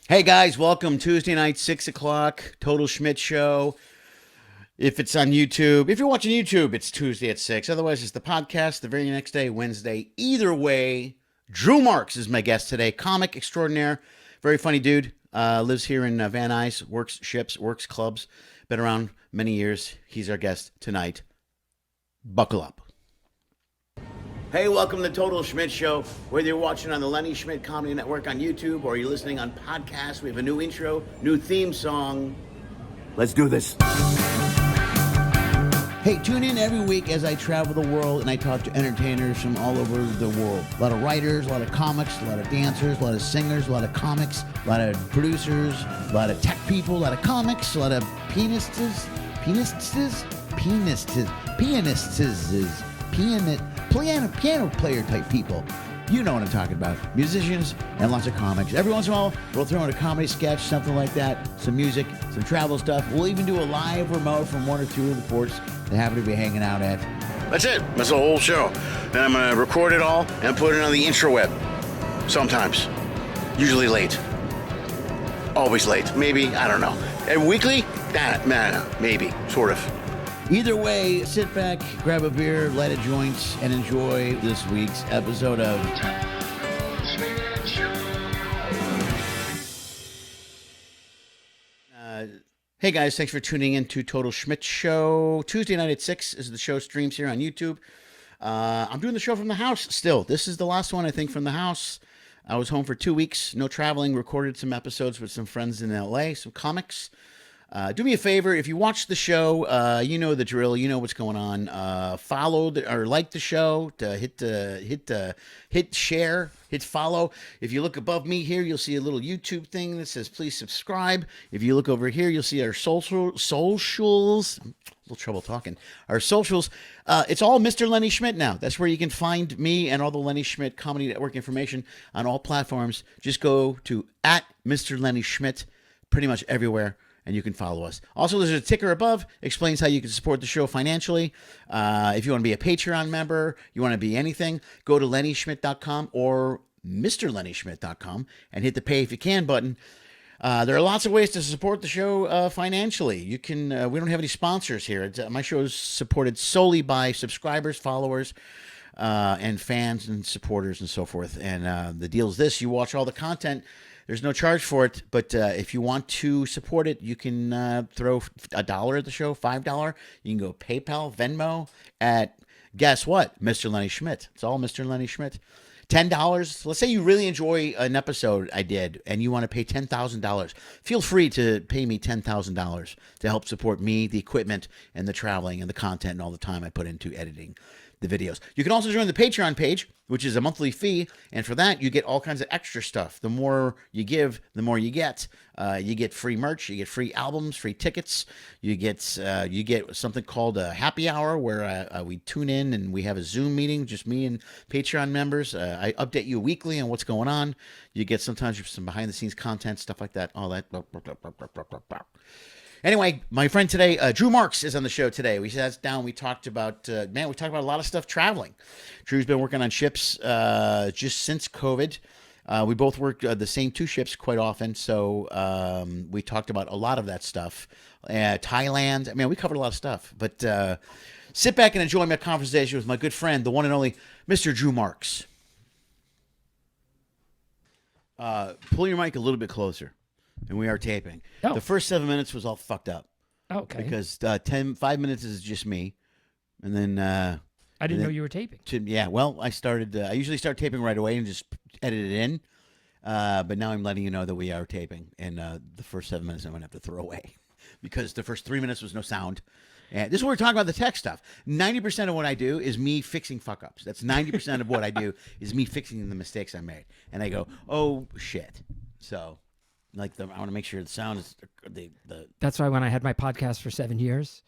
Hey guys, welcome Tuesday night, 6 o'clock, Total Schmidt Show. If it's on YouTube, if you're watching YouTube, it's Tuesday at 6. Otherwise, it's the podcast the very next day, Wednesday. Either way, Drew Marks is my guest today. Comic extraordinaire, very funny dude. Lives here in Van Nuys, works ships, works clubs. Been around many years. He's our guest tonight. Buckle up. Hey, welcome to the Total Schmidt Show. Whether you're watching on the Lenny Schmidt Comedy Network on YouTube or you're listening on podcasts, we have a new intro, new theme song. Let's do this. Hey, tune in every week as I travel the world and I talk to entertainers from all over the world. A lot of writers, a lot of comics, a lot of dancers, a lot of singers, a lot of comics, a lot of producers, a lot of tech people, a lot of comics, a lot of pianists, piano player type people. You know what I'm talking about. Musicians and lots of comics. Every once in a while, we'll throw in a comedy sketch, something like that, some music, some travel stuff. We'll even do a live remote from one or two of the ports that happen to be hanging out at. That's it. That's the whole show. Then I'm going to record it all and put it on the intraweb. Sometimes. Usually late. Always late. Maybe. I don't know. And weekly? Nah, maybe. Sort of. Either way, sit back, grab a beer, light a joint, and enjoy this week's episode of Hey guys, thanks for tuning in to Total Schmidt Show. Tuesday night at 6 is the show streams here on YouTube. I'm doing the show from the house still. This is the last one, I think, from the house. I was home for 2 weeks, no traveling, recorded some episodes with some friends in LA, some comics. Do me a favor, if you watch the show, you know the drill, you know what's going on. Follow or like the show, to hit share, hit follow. If you look above me here, you'll see a little YouTube thing that says please subscribe. If you look over here, you'll see our socials. A little trouble talking. Our socials. It's all Mr. Lenny Schmidt now. That's where you can find me and all the Lenny Schmidt Comedy Network information on all platforms. Just go to @Mr. Lenny Schmidt, pretty much everywhere. And you can follow us. Also, there's a ticker above, explains how you can support the show financially. If you want to be a Patreon member, you want to be anything, go to LennySchmidt.com or MrLennySchmidt.com and hit the Pay If You Can button. There are lots of ways to support the show financially. You can. We don't have any sponsors here. My show is supported solely by subscribers, followers, and fans and supporters and so forth. And the deal is this: you watch all the content. There's no charge for it, but if you want to support it, you can throw $1 at the show, $5. You can go PayPal, Venmo at, guess what, Mr. Lenny Schmidt. It's all Mr. Lenny Schmidt. $10. Let's say you really enjoy an episode I did and you want to pay $10,000. Feel free to pay me $10,000 to help support me, the equipment, and the traveling and the content and all the time I put into editing the videos. You can also join the Patreon page, which is a monthly fee, and for that you get all kinds of extra stuff. The more you give, the more you get. You get free merch, you get free albums, free tickets. You get something called a happy hour where we tune in and we have a Zoom meeting, just me and Patreon members. I update you weekly on what's going on. You get sometimes some behind the scenes content, stuff like that, all that. Anyway, my friend today, Drew Marks, is on the show today. We sat down, we talked about, a lot of stuff traveling. Drew's been working on ships just since COVID. We both work the same two ships quite often, so we talked about a lot of that stuff. Thailand, we covered a lot of stuff. But sit back and enjoy my conversation with my good friend, the one and only Mr. Drew Marks. Pull your mic a little bit closer. And we are taping. Oh. The first 7 minutes was all fucked up. Okay. Because 5 minutes is just me. And then... I didn't know you were taping. I started... I usually start taping right away and just edit it in. But now I'm letting you know that we are taping. And the first 7 minutes I'm going to have to throw away. Because the first 3 minutes was no sound. And this is where we're talking about the tech stuff. 90% of what I do is me fixing fuck-ups. That's 90% of what I do is me fixing the mistakes I made. And I go, oh, shit. So... I want to make sure the sound is the. That's why when I had my podcast for 7 years,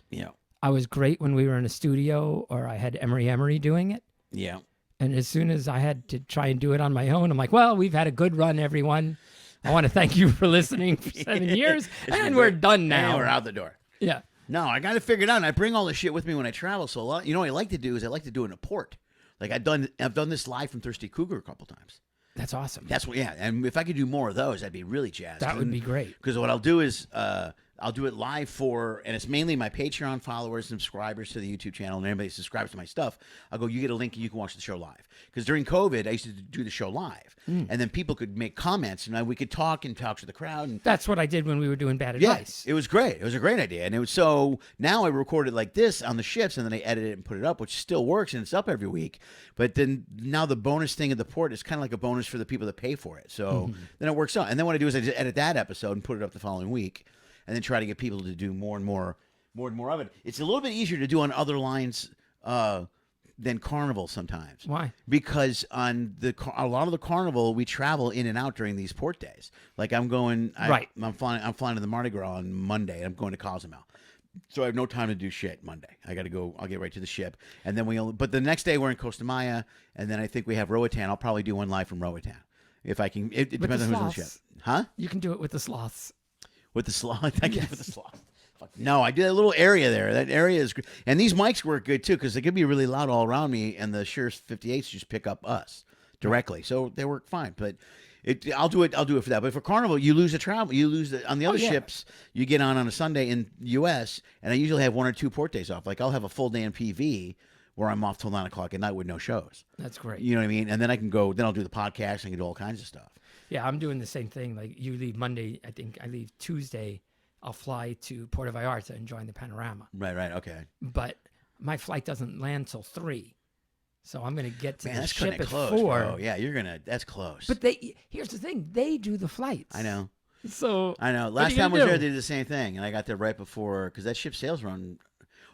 I was great when we were in a studio or I had Emery doing it. Yeah. And as soon as I had to try and do it on my own, I'm like, well, we've had a good run, everyone. I want to thank you for listening for 7 years, and we're done now. And we're out the door. Yeah. No, I got to figure it out. And I bring all this shit with me when I travel. So what I like to do is I like to do it in a port. Like I've done this live from Thirsty Cougar a couple times. That's awesome. That's what, yeah. And if I could do more of those, I'd be really jazzed. That would be great. Because what I'll do is I'll do it live and it's mainly my Patreon followers and subscribers to the YouTube channel, and anybody who subscribes to my stuff. I'll go, you get a link and you can watch the show live. Because during COVID, I used to do the show live, and then people could make comments, and we could talk to the crowd. And That's what I did when we were doing Bad yeah, Advice. it was great. It was a great idea, and it was so. Now I record it like this on the ships, and then I edit it and put it up, which still works, and it's up every week. But then now the bonus thing of the port is kind of like a bonus for the people that pay for it. So then it works out. And then what I do is I just edit that episode and put it up the following week, and then try to get people to do more and more of it. It's a little bit easier to do on other lines than Carnival sometimes. Why? Because on a lot of the Carnival, we travel in and out during these port days. Like I'm flying to the Mardi Gras on Monday. I'm going to Cozumel. So I have no time to do shit Monday. I got to go. I'll get right to the ship, and then but the next day we're in Costa Maya, and then I think we have Roatan. I'll probably do one live from Roatan if I can. It depends on who's on the ship, huh? You can do it with the sloths. With the sloth, I can do with the sloth. Fuck. No, I do that little area there. That area is great, and these mics work good too because they can be really loud all around me, and the Shure 58s just pick up us directly, so they work fine. But I'll do it for that. But for Carnival, you lose the travel. You lose on the other ships. You get on a Sunday in U.S., and I usually have 1 or 2 port days off. Like I'll have a full day in PV where I'm off till 9 o'clock at night with no shows. That's great. You know what I mean? And then I can go. Then I'll do the podcast. I can do all kinds of stuff. Yeah, I'm doing the same thing. Like you leave Monday, I think I leave Tuesday. I'll fly to Puerto Vallarta and join the Panorama. Right. Okay. But my flight doesn't land till 3. So I'm going to get to the that's ship at close, 4. Bro. Yeah, that's close. But here's the thing. They do the flights. I know. So I know. Last time I was there, they did the same thing, and I got there right before because that ship sails run.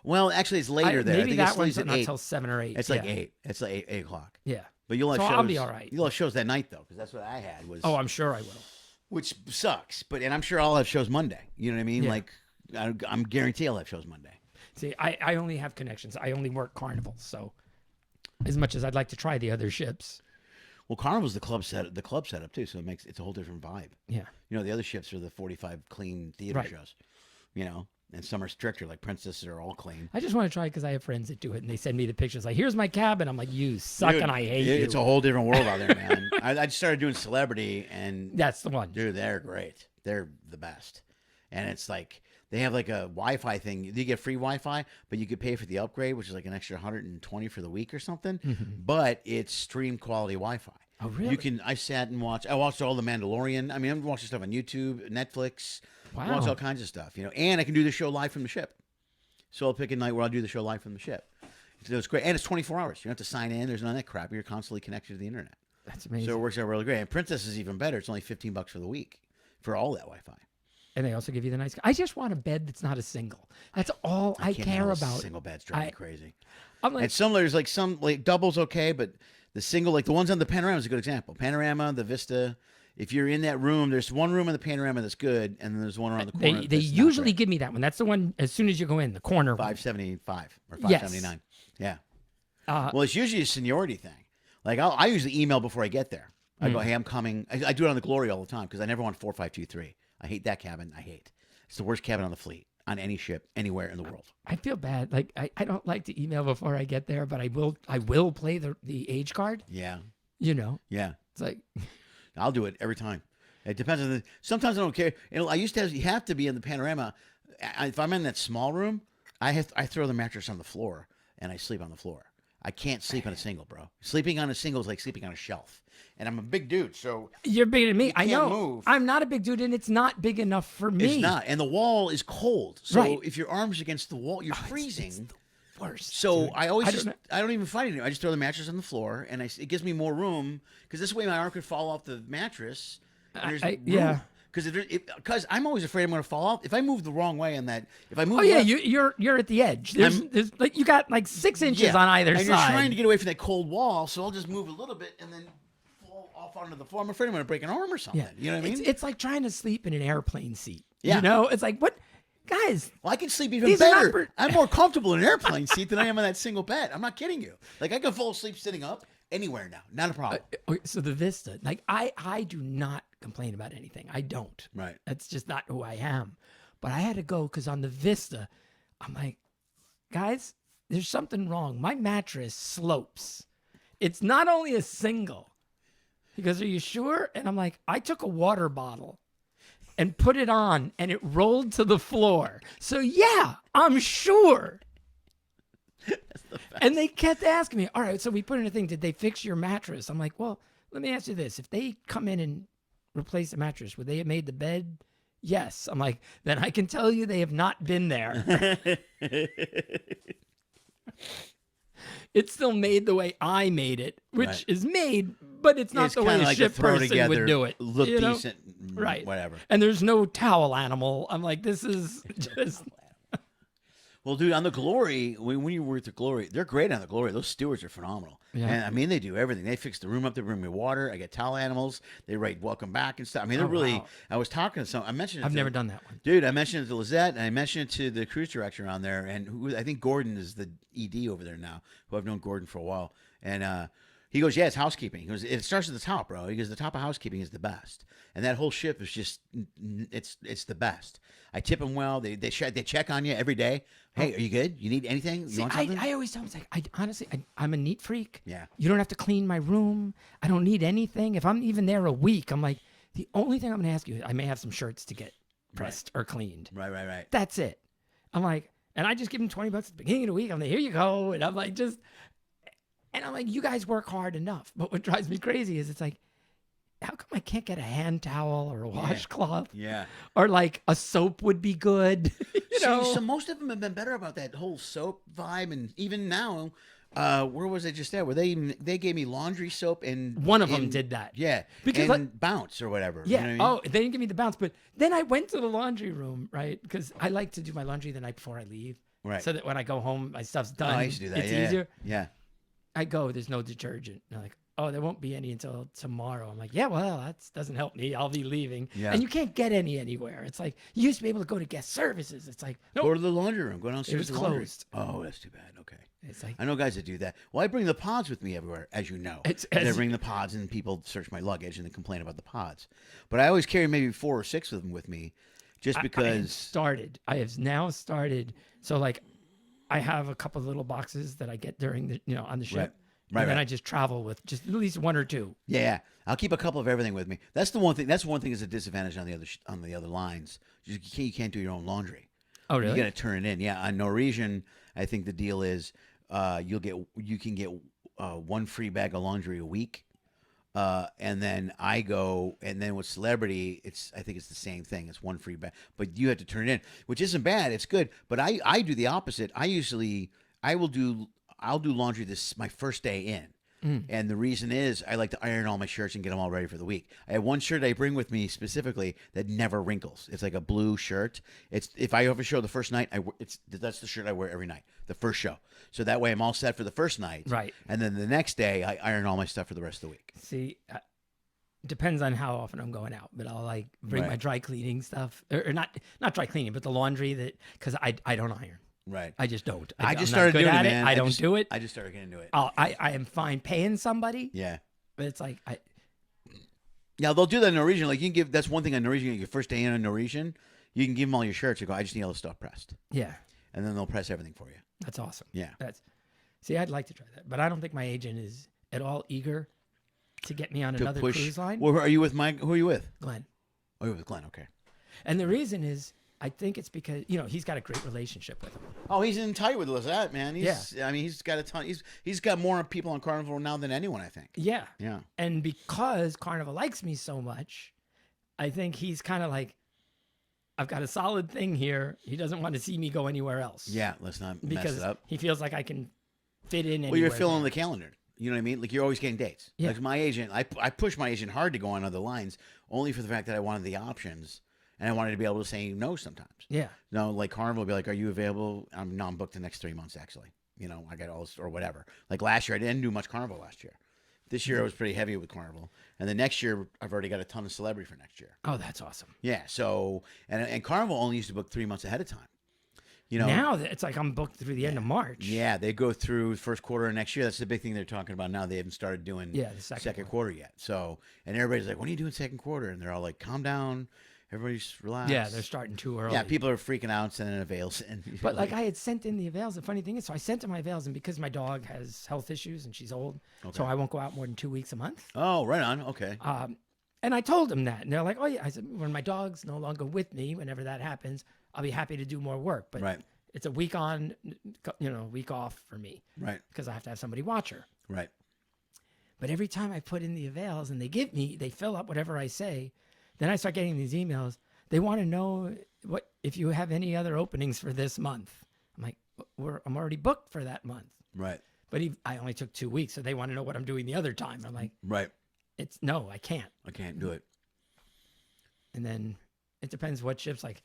Well, actually, it's later there. Maybe I think that one's at not 8. until 7 or 8. It's like 8. It's like 8 o'clock. Yeah. But you'll have shows. I'll be all right. You'll have shows that night though, because that's what I had. Was I'm sure I will. Which sucks, and I'm sure I'll have shows Monday. You know what I mean? Yeah. Like I'm guaranteed I'll have shows Monday. See, I only have connections. I only work Carnival, so as much as I'd like to try the other ships. Well, Carnival's the club setup too, so it's a whole different vibe. Yeah. You know, the other ships are the 45 clean theater shows. You know, and some are stricter, like Princesses are all clean. I just want to try because I have friends that do it, and they send me the pictures. Like, here's my cabin. I'm like, you suck, Dude, and I hate you. It's a whole different world out there, man. I just started doing Celebrity, and that's the one. Dude, they're great. They're the best. And it's like they have like a Wi-Fi thing. You get free Wi-Fi, but you could pay for the upgrade, which is like an extra $120 for the week or something. But it's stream quality Wi-Fi. Oh, really? I sat and watched. I watched all the Mandalorian. I mean, I'm watching stuff on YouTube, Netflix. Wow. I watch all kinds of stuff, you know. And I can do the show live from the ship. So I'll pick a night where I'll do the show live from the ship. So it's great, and it's 24 hours. You don't have to sign in. There's none of that crap. You're constantly connected to the internet. That's amazing. So it works out really great. And Princess is even better. It's only $15 for the week for all that Wi-Fi. And they also give you the nice. I just want a bed that's not a single. That's all I care about. Single beds drive me crazy. I'm like, and there's some doubles okay, but the single, like the ones on the Panorama is a good example. Panorama, the Vista. If you're in that room, there's one room in the Panorama that's good, and then there's one around the corner. They usually give me that one. That's the one as soon as you go in, the corner. $575 or $579. Yes. Yeah. Well, it's usually a seniority thing. Like I usually email before I get there. I go, hey, I'm coming. I do it on the Glory all the time because I never want 4523. I hate that cabin. It's the worst cabin on the fleet, on any ship, anywhere in the world. I feel bad. Like I don't like to email before I get there, but I will play the age card. Yeah. You know. Yeah. It's like I'll do it every time. It depends on sometimes I don't care. I used to you have to be in the Panorama. If I'm in that small room, I throw the mattress on the floor and I sleep on the floor. I can't sleep on a single, bro. Sleeping on a single is like sleeping on a shelf. And I'm a big dude, so you're bigger than me. I know. Move. I'm not a big dude, and it's not big enough for me. It's not, and the wall is cold. So right. If your arm's against the wall, you're freezing. It's the worst. So dude. I don't even fight it. I just throw the mattress on the floor, and it gives me more room because this way my arm could fall off the mattress. Yeah. Because I'm always afraid I'm going to fall off. If I move the wrong way on that, if I move, you're at the edge. There's like you got like 6 inches on either and side. You're trying to get away from that cold wall, so I'll just move a little bit and then fall off onto the floor. I'm afraid I'm going to break an arm or something. Yeah. You know what I mean? It's like trying to sleep in an airplane seat. Yeah. You know, it's like what, guys. Well, I can sleep even better. I'm more comfortable in an airplane seat than I am in that single bed. I'm not kidding you. Like I can fall asleep sitting up anywhere now. Not a problem. So the Vista, like I do not complain about anything. I don't. Right. That's just not who I am. But I had to go because on the Vista, I'm like, guys, there's something wrong. My mattress slopes. It's not only a single. He goes, "Are you sure?" And I'm like, "I took a water bottle and put it on, and it rolled to the floor. So yeah, I'm sure." And they kept asking me, "All right, so we put in a thing. Did they fix your mattress?" I'm like, "Well, let me ask you this: if they come in and replace the mattress, would they have made the bed?" "Yes." I'm like, "Then I can tell you they have not been there." It's still made the way I made it, which is made, but it's not the way a ship person would do it. Look decent, right? Whatever. And there's no towel animal. I'm like, this is just. Well, dude, on the Glory, when you were at the Glory, they're great on the Glory. Those stewards are phenomenal. Yeah. And I mean, they do everything. They fix the room up. They bring me water. I get towel animals. They write welcome back and stuff. I mean, they're really. Wow. I was talking to some. I mentioned. I've never done that one, dude. I mentioned it to Lizette, and I mentioned it to the cruise director on there, and who I think Gordon is the ED over there now. Who I've known Gordon for a while, and he goes, "Yeah, it's housekeeping." He goes, "It starts at the top, bro." He goes, "The top of housekeeping is the best, and that whole ship is just, it's the best." I tip them well. They check on you every day. Hey, are you good? You need anything? You want something? I always tell them, it's like, honestly, I'm a neat freak. Yeah. You don't have to clean my room. I don't need anything. If I'm even there a week, I'm like, the only thing I'm going to ask you, I may have some shirts to get pressed or cleaned. Right. That's it. I'm like, and I just give them $20 at the beginning of the week. I'm like, here you go. And I'm like, you guys work hard enough. But what drives me crazy is it's like, how come I can't get a hand towel or a washcloth? Yeah. Or like a soap would be good. you know? So most of them have been better about that whole soap vibe, and even now, where was I just at? Where they gave me laundry soap, and one of them did that. Yeah, because and Bounce or whatever. Yeah. You know what I mean? Oh, they didn't give me the Bounce, but then I went to the laundry room, right? Because I like to do my laundry the night before I leave, right? So that when I go home, my stuff's done. Oh, I used to do that. It's easier. Yeah. I go, there's no detergent. And they're like, "Oh, there won't be any until tomorrow." I'm like, "Yeah, well, that doesn't help me. I'll be leaving." Yeah. And you can't get any anywhere. It's like, you used to be able to go to guest services. It's like, no, Go to the laundry room. Go downstairs. it was to the laundry. closed. Oh, that's too bad. Okay. It's like, I know guys that do that. Well, I bring the pods with me everywhere, as you know. I bring the pods, and people search my luggage and then complain about the pods. But I always carry maybe 4 or 6 of them with me, just because. I have now started. So like, I have a couple of little boxes that I get during the, on the ship. Right. And then I just travel with just at least 1 or 2. Yeah, I'll keep a couple of everything with me. That's the one thing. That's one thing is a disadvantage on the other lines. You can't do your own laundry. Oh, really? You got to turn it in. Yeah, on Norwegian, I think the deal is you can get 1 free bag of laundry a week, and then with Celebrity, I think it's the same thing. It's 1 free bag, but you have to turn it in, which isn't bad. It's good, but I do the opposite. I'll do laundry my first day in. And the reason is I like to iron all my shirts and get them all ready for the week. I have one shirt I bring with me specifically that never wrinkles. It's like a blue shirt. If I have a show the first night, that's the shirt I wear every night, the first show. So that way I'm all set for the first night. Right. And then the next day I iron all my stuff for the rest of the week. See, depends on how often I'm going out, but I'll like bring my dry cleaning stuff, or not dry cleaning, but the laundry because I don't iron. Right. I just don't. I just started doing it, man. I don't do it. I just started getting into it. I am fine paying somebody. Yeah. But it's like Yeah, they'll do that in Norwegian. Like that's one thing on Norwegian. Your first day in on Norwegian, you can give them all your shirts. You go, I just need all the stuff pressed. Yeah. And then they'll press everything for you. That's awesome. Yeah. See, I'd like to try that, but I don't think my agent is at all eager to get me on another cruise line. Well, are you with Mike? Who are you with? Glenn. Oh, you're with Glenn. Okay. And the reason is, I think it's because he's got a great relationship with him. Oh, he's in tight with Lizette, man. I mean, he's got a ton. He's got more people on Carnival now than anyone, I think. Yeah. Yeah. And because Carnival likes me so much, I think he's kind of like, I've got a solid thing here. He doesn't want to see me go anywhere else. Yeah, let's not mess because it up. he feels like I can fit in anywhere. Well, you're filling the calendar. You know what I mean? Like you're always getting dates. Yeah. Like my agent, I push my agent hard to go on other lines only for the fact that I wanted the options. And I wanted to be able to say no sometimes. Yeah. No, like Carnival would be like, "Are you available?" I'm booked the next 3 months, actually. I got all this or whatever. Like last year, I didn't do much Carnival last year. This year, I was pretty heavy with Carnival. And then next year, I've already got a ton of Celebrity for next year. Oh, that's awesome. Yeah. So, and Carnival only used to book 3 months ahead of time. Now it's like I'm booked through the end of March. Yeah, they go through first quarter of next year. That's the big thing they're talking about now. They haven't started doing the second quarter yet. So, and everybody's like, "When are you doing second quarter?" And they're all like, "Calm down. Everybody's relaxed. Yeah, they're starting too early. Yeah, people are freaking out and sending avails. And But like I had sent in the avails. The funny thing is, so I sent in my avails, and because my dog has health issues and she's old, so I won't go out more than 2 weeks a month. Oh, right on. Okay. And I told them that, and they're like, "Oh yeah." I said, "When my dog's no longer with me, whenever that happens, I'll be happy to do more work. But it's a week on, week off for me, right? Because I have to have somebody watch her, right?" But every time I put in the avails and they fill up whatever I say, then I start getting these emails. They want to know if you have any other openings for this month. I'm like, I'm already booked for that month. Right. But I only took 2 weeks, so they want to know what I'm doing the other time. I'm like, right. No, I can't. I can't do it. And then it depends what shifts. Like,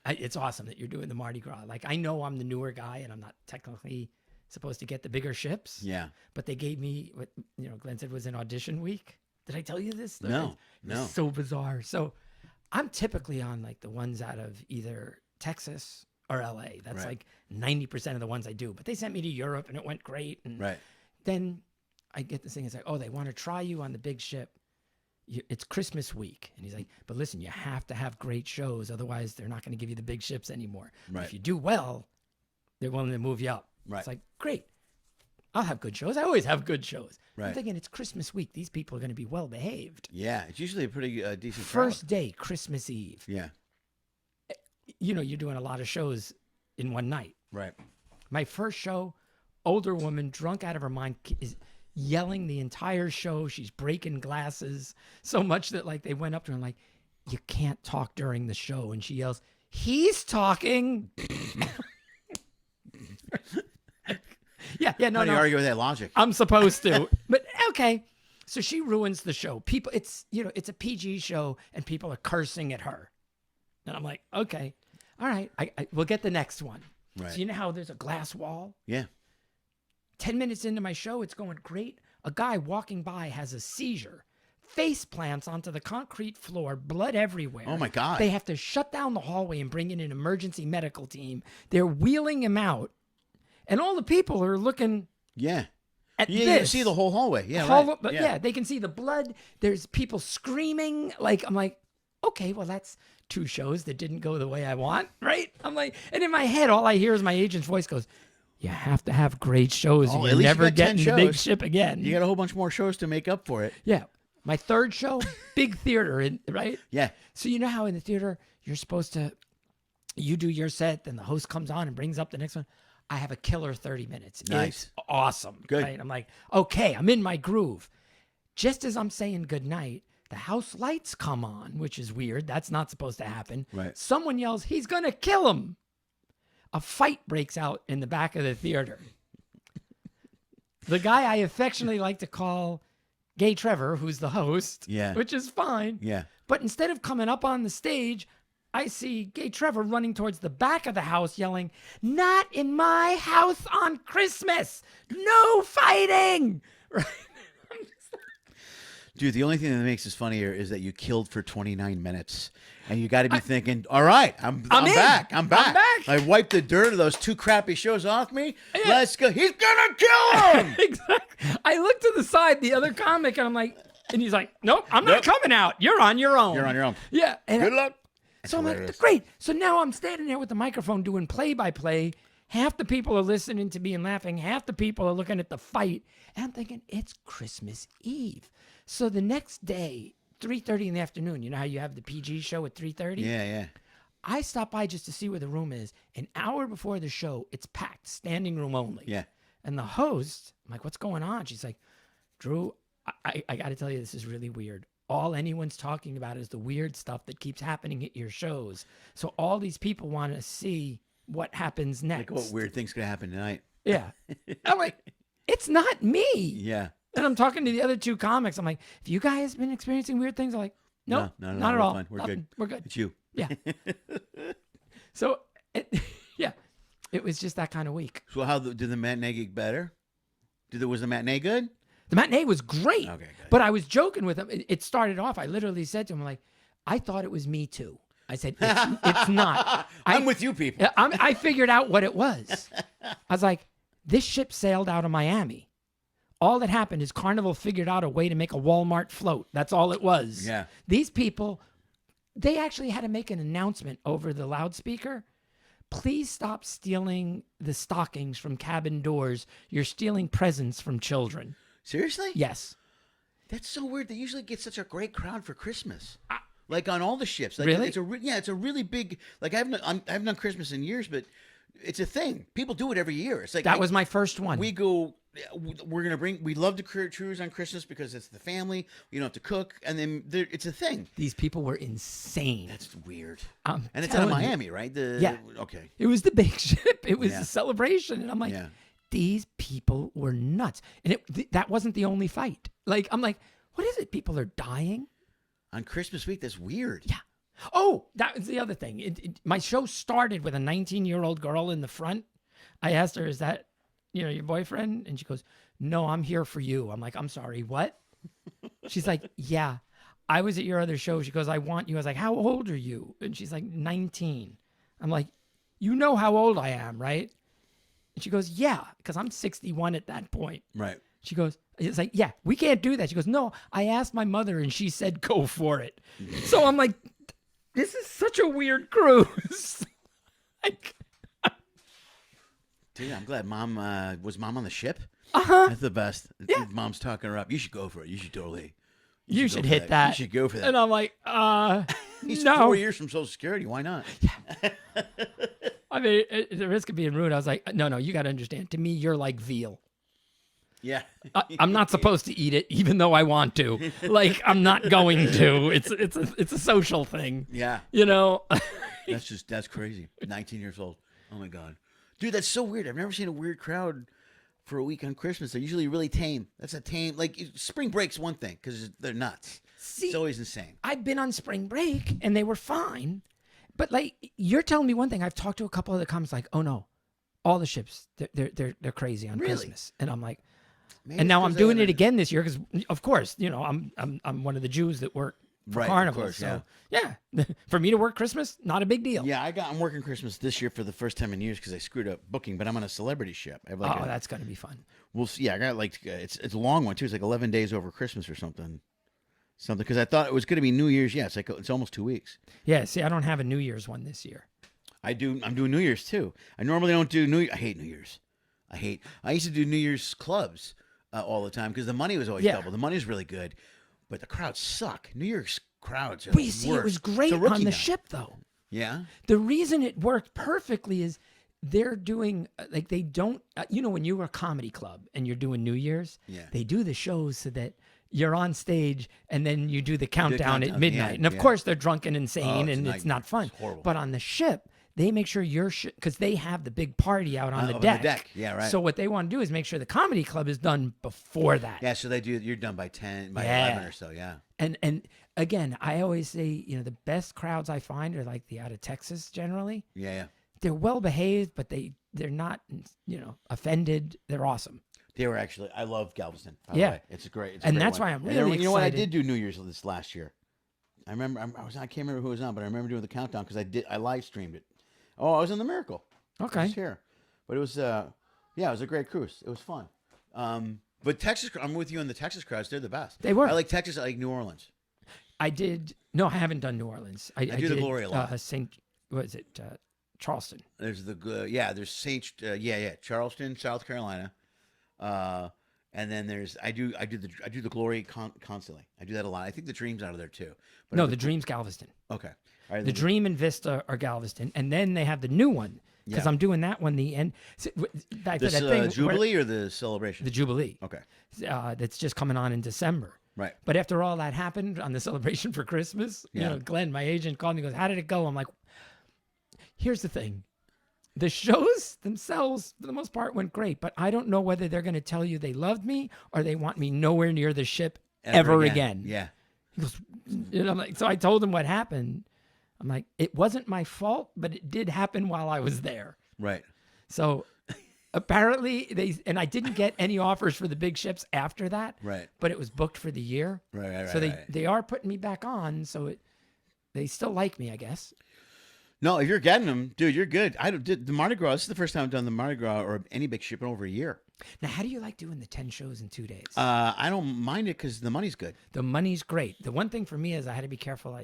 it's awesome that you're doing the Mardi Gras. Like, I know I'm the newer guy, and I'm not technically supposed to get the bigger ships. Yeah. But they gave me what Glenn said was an audition week. Did I tell you this? No. It's so bizarre. So I'm typically on like the ones out of either Texas or LA. That's like 90% of the ones I do. But they sent me to Europe and it went great. And then I get this thing. It's like, oh, they want to try you on the big ship. It's Christmas week. And he's like, but listen, you have to have great shows. Otherwise, they're not going to give you the big ships anymore. Right. If you do well, they're willing to move you up. Right. It's like, great. I'll have good shows. I always have good shows. Right. I'm thinking it's Christmas week. These people are going to be well behaved. Yeah, it's usually a pretty decent First crowd. day, Christmas Eve. Yeah. You're doing a lot of shows in one night. Right. My first show, older woman, drunk out of her mind, is yelling the entire show. She's breaking glasses so much that like they went up to her and like, you can't talk during the show. And she yells, "He's talking." No. How do you argue with that logic? I'm supposed to, but okay. So she ruins the show. People, it's a PG show, and people are cursing at her, and I'm like, okay, all right, we'll get the next one. Right. So you know how there's a glass wall? Yeah. 10 minutes into my show, it's going great. A guy walking by has a seizure, face plants onto the concrete floor, blood everywhere. Oh my God! They have to shut down the hallway and bring in an emergency medical team. They're wheeling him out. And all the people are looking at this. You can see the whole hallway. Yeah, they can see the blood. There's people screaming. Like, I'm like, okay, well, that's 2 shows that didn't go the way I want, right? I'm like, and in my head, all I hear is my agent's voice goes, you have to have great shows. You're never getting the big ship again. You got a whole bunch more shows to make up for it. Yeah. My third show, big theater, right? Yeah. So you know how in the theater, you're supposed to, you do your set, then the host comes on and brings up the next one. I have a killer 30 minutes. Nice. It's awesome. Good. Right? I'm like, okay, I'm in my groove. Just as I'm saying goodnight, the house lights come on, which is weird. That's not supposed to happen. Right. Someone yells, he's going to kill him. A fight breaks out in the back of the theater. The guy I affectionately like to call Gay Trevor, who's the host, which is fine. Yeah. But instead of coming up on the stage, I see Gay Trevor running towards the back of the house yelling, "Not in my house on Christmas! No fighting!" Right? Dude, the only thing that makes this funnier is that you killed for 29 minutes. And you got to be thinking, all right, I'm back. I'm back. I wiped the dirt of those 2 crappy shows off me. Yeah. Let's go. He's going to kill him. Exactly. I look to the side, the other comic, and I'm like, and he's like, nope, I'm not coming out. You're on your own. You're on your own. Yeah. And good luck. So I'm like, great. So now I'm standing there with the microphone doing play-by-play. Half the people are listening to me and laughing. Half the people are looking at the fight. And I'm thinking, it's Christmas Eve. So the next day, 3:30 in the afternoon, you know how you have the PG show at 3:30? Yeah. I stop by just to see where the room is. An hour before the show, it's packed, standing room only. Yeah. And the host, I'm like, what's going on? She's like, Drew, I got to tell you, this is really weird. All anyone's talking about is the weird stuff that keeps happening at your shows. So all these people want to see what happens next. Like what weird thing's going to happen tonight. Yeah. I'm like, it's not me. Yeah. And I'm talking to the other 2 comics. I'm like, have you guys been experiencing weird things? I'm like, nope, no, not at all. Fine. We're good. We're good. It's you. Yeah. So, it was just that kind of week. So how did the matinee get better? Was the matinee good? The matinee was great. Okay, good. But I was joking with him. It started off, I literally said to him, like, I thought it was Me Too. I said, it's not. I'm with you people. I figured out what it was. I was like, this ship sailed out of Miami. All that happened is Carnival figured out a way to make a Walmart float. That's all it was. Yeah. These people they actually had to make an announcement over the loudspeaker. Please stop stealing the stockings from cabin doors. You're stealing presents from children. Seriously? Yes. That's so weird. They usually get such a great crowd for Christmas. Like on all the ships. Like Really? It's a really big. Like I haven't done Christmas in years, but it's a thing. People do it every year. It's like That was my first one. We go. We're gonna bring. We love to cruise on Christmas because it's the family. You don't have to cook, and then it's a thing. These people were insane. That's weird. I'm And it's out of telling you. Miami, right? Yeah. Okay. It was the big ship. It was Yeah. a celebration. And I'm like, Yeah. these people were nuts. And that wasn't the only fight. Like, I'm like, what is it? People are dying? On Christmas week, that's weird. Yeah. Oh, that was the other thing. My show started with a 19-year-old girl in the front. I asked her, is that, your boyfriend? And she goes, no, I'm here for you. I'm like, I'm sorry, what? She's like, yeah, I was at your other show. She goes, I want you. I was like, how old are you? And she's like, 19. I'm like, you know how old I am, right? And she goes, yeah, because I'm 61 at that point. Right. She goes, it's like, yeah, we can't do that. She goes, no, I asked my mother and she said, go for it. So I'm like, this is such a weird cruise. Like, Dude, I'm glad Mom was Mom on the ship. uh-huh. That's the best. Yeah. Mom's talking her up. You should go for it. You should totally. You go should for hit that. You should go for that. And I'm like, He's no. 4 years from Social Security. Why not? I mean, at the risk of being rude, I was like, no, you got to understand. To me, you're like veal. Yeah. I'm not supposed to eat it, even though I want to. Like, I'm not going to. It's a social thing. Yeah. That's crazy. 19 years old. Oh my God. Dude, that's so weird. I've never seen a weird crowd for a week on Christmas. They're usually really tame. That's a tame, like spring break's one thing because they're nuts. See, it's always insane. I've been on spring break and they were fine. But like, you're telling me one thing. I've talked to a couple of the comics like, oh no, all the ships, they're crazy on Really? Christmas. And I'm like, Maybe and it's now 'cause I'm they doing it haven't- again this year because, of course, I'm one of the Jews that work for Right, of Carnival. course, so yeah, for me to work Christmas, not a big deal. Yeah, I'm working Christmas this year for the first time in years because I screwed up booking, but I'm on a celebrity ship. I have like that's gonna be fun. we'll see. Yeah, I got like it's a long one too. It's like 11 days over Christmas or something because I thought it was going to be New Year's. Yeah, it's almost 2 weeks. Yeah, see, I don't have a New Year's one this year. I'm doing New Year's too. I normally don't do I hate New Year's. I used to do New Year's clubs all the time because the money was always double. The money's really good, but the crowds suck. New Year's crowds are But the you see, worst. it was great It's a rookie on the now. ship though. Yeah. The reason it worked perfectly is they're doing like they don't. When you're a comedy club and you're doing New Year's, they do the shows so that you're on stage and then you do the countdown at midnight. And of course they're drunk and insane and it's not fun. It's horrible. But on the ship, they make sure because they have the big party out on the deck. Yeah, right. So what they want to do is make sure the comedy club is done before that. Yeah, so you're done by 10, by 11 or so, yeah. And again, I always say, the best crowds I find are like the out of Texas generally. Yeah. They're well behaved, but they're not, offended. They're awesome. They were actually, I love Galveston. By the way. It's great. It's a And great that's one. why I'm And really you know what? I excited. did do New Year's this last year. I remember, I can't remember who was on, but I remember doing the countdown because I live streamed it. Oh, I was in the Miracle. Okay. I was here. But it was, it was a great cruise. It was fun. But Texas, I'm with you on the Texas crowds. They're the best. They were. I like Texas. I like New Orleans. I haven't done New Orleans. I do the Glory a lot. Charleston. There's there's Charleston, South Carolina. And then I do the Glory constantly. I do that a lot. I think the Dream's out of there too. But No, the Dream's Galveston. Okay. All right, The Dream and Vista are Galveston, and then they have the new one because I'm doing that one. The end. Back to that thing. Jubilee or the Celebration? The Jubilee. Okay. That's just coming on in December. Right. But after all that happened on the Celebration for Christmas, Glenn, my agent, called me and goes, how did it go? I'm like, here's the thing. The shows themselves, for the most part, went great, but I don't know whether they're going to tell you they loved me or they want me nowhere near the ship ever again. Yeah. He goes, and I'm like, so I told him what happened. I'm like, it wasn't my fault, but it did happen while I was there. Right. So apparently and I didn't get any offers for the big ships after that. Right. But it was booked for the year. Right. So they are putting me back on. So they still like me, I guess. No, if you're getting them, dude, you're good. I did the Mardi Gras. This is the first time I've done the Mardi Gras or any big ship in over a year. Now, how do you like doing the 10 shows in 2 days? I don't mind it because the money's good. The money's great. The one thing for me is I had to be careful.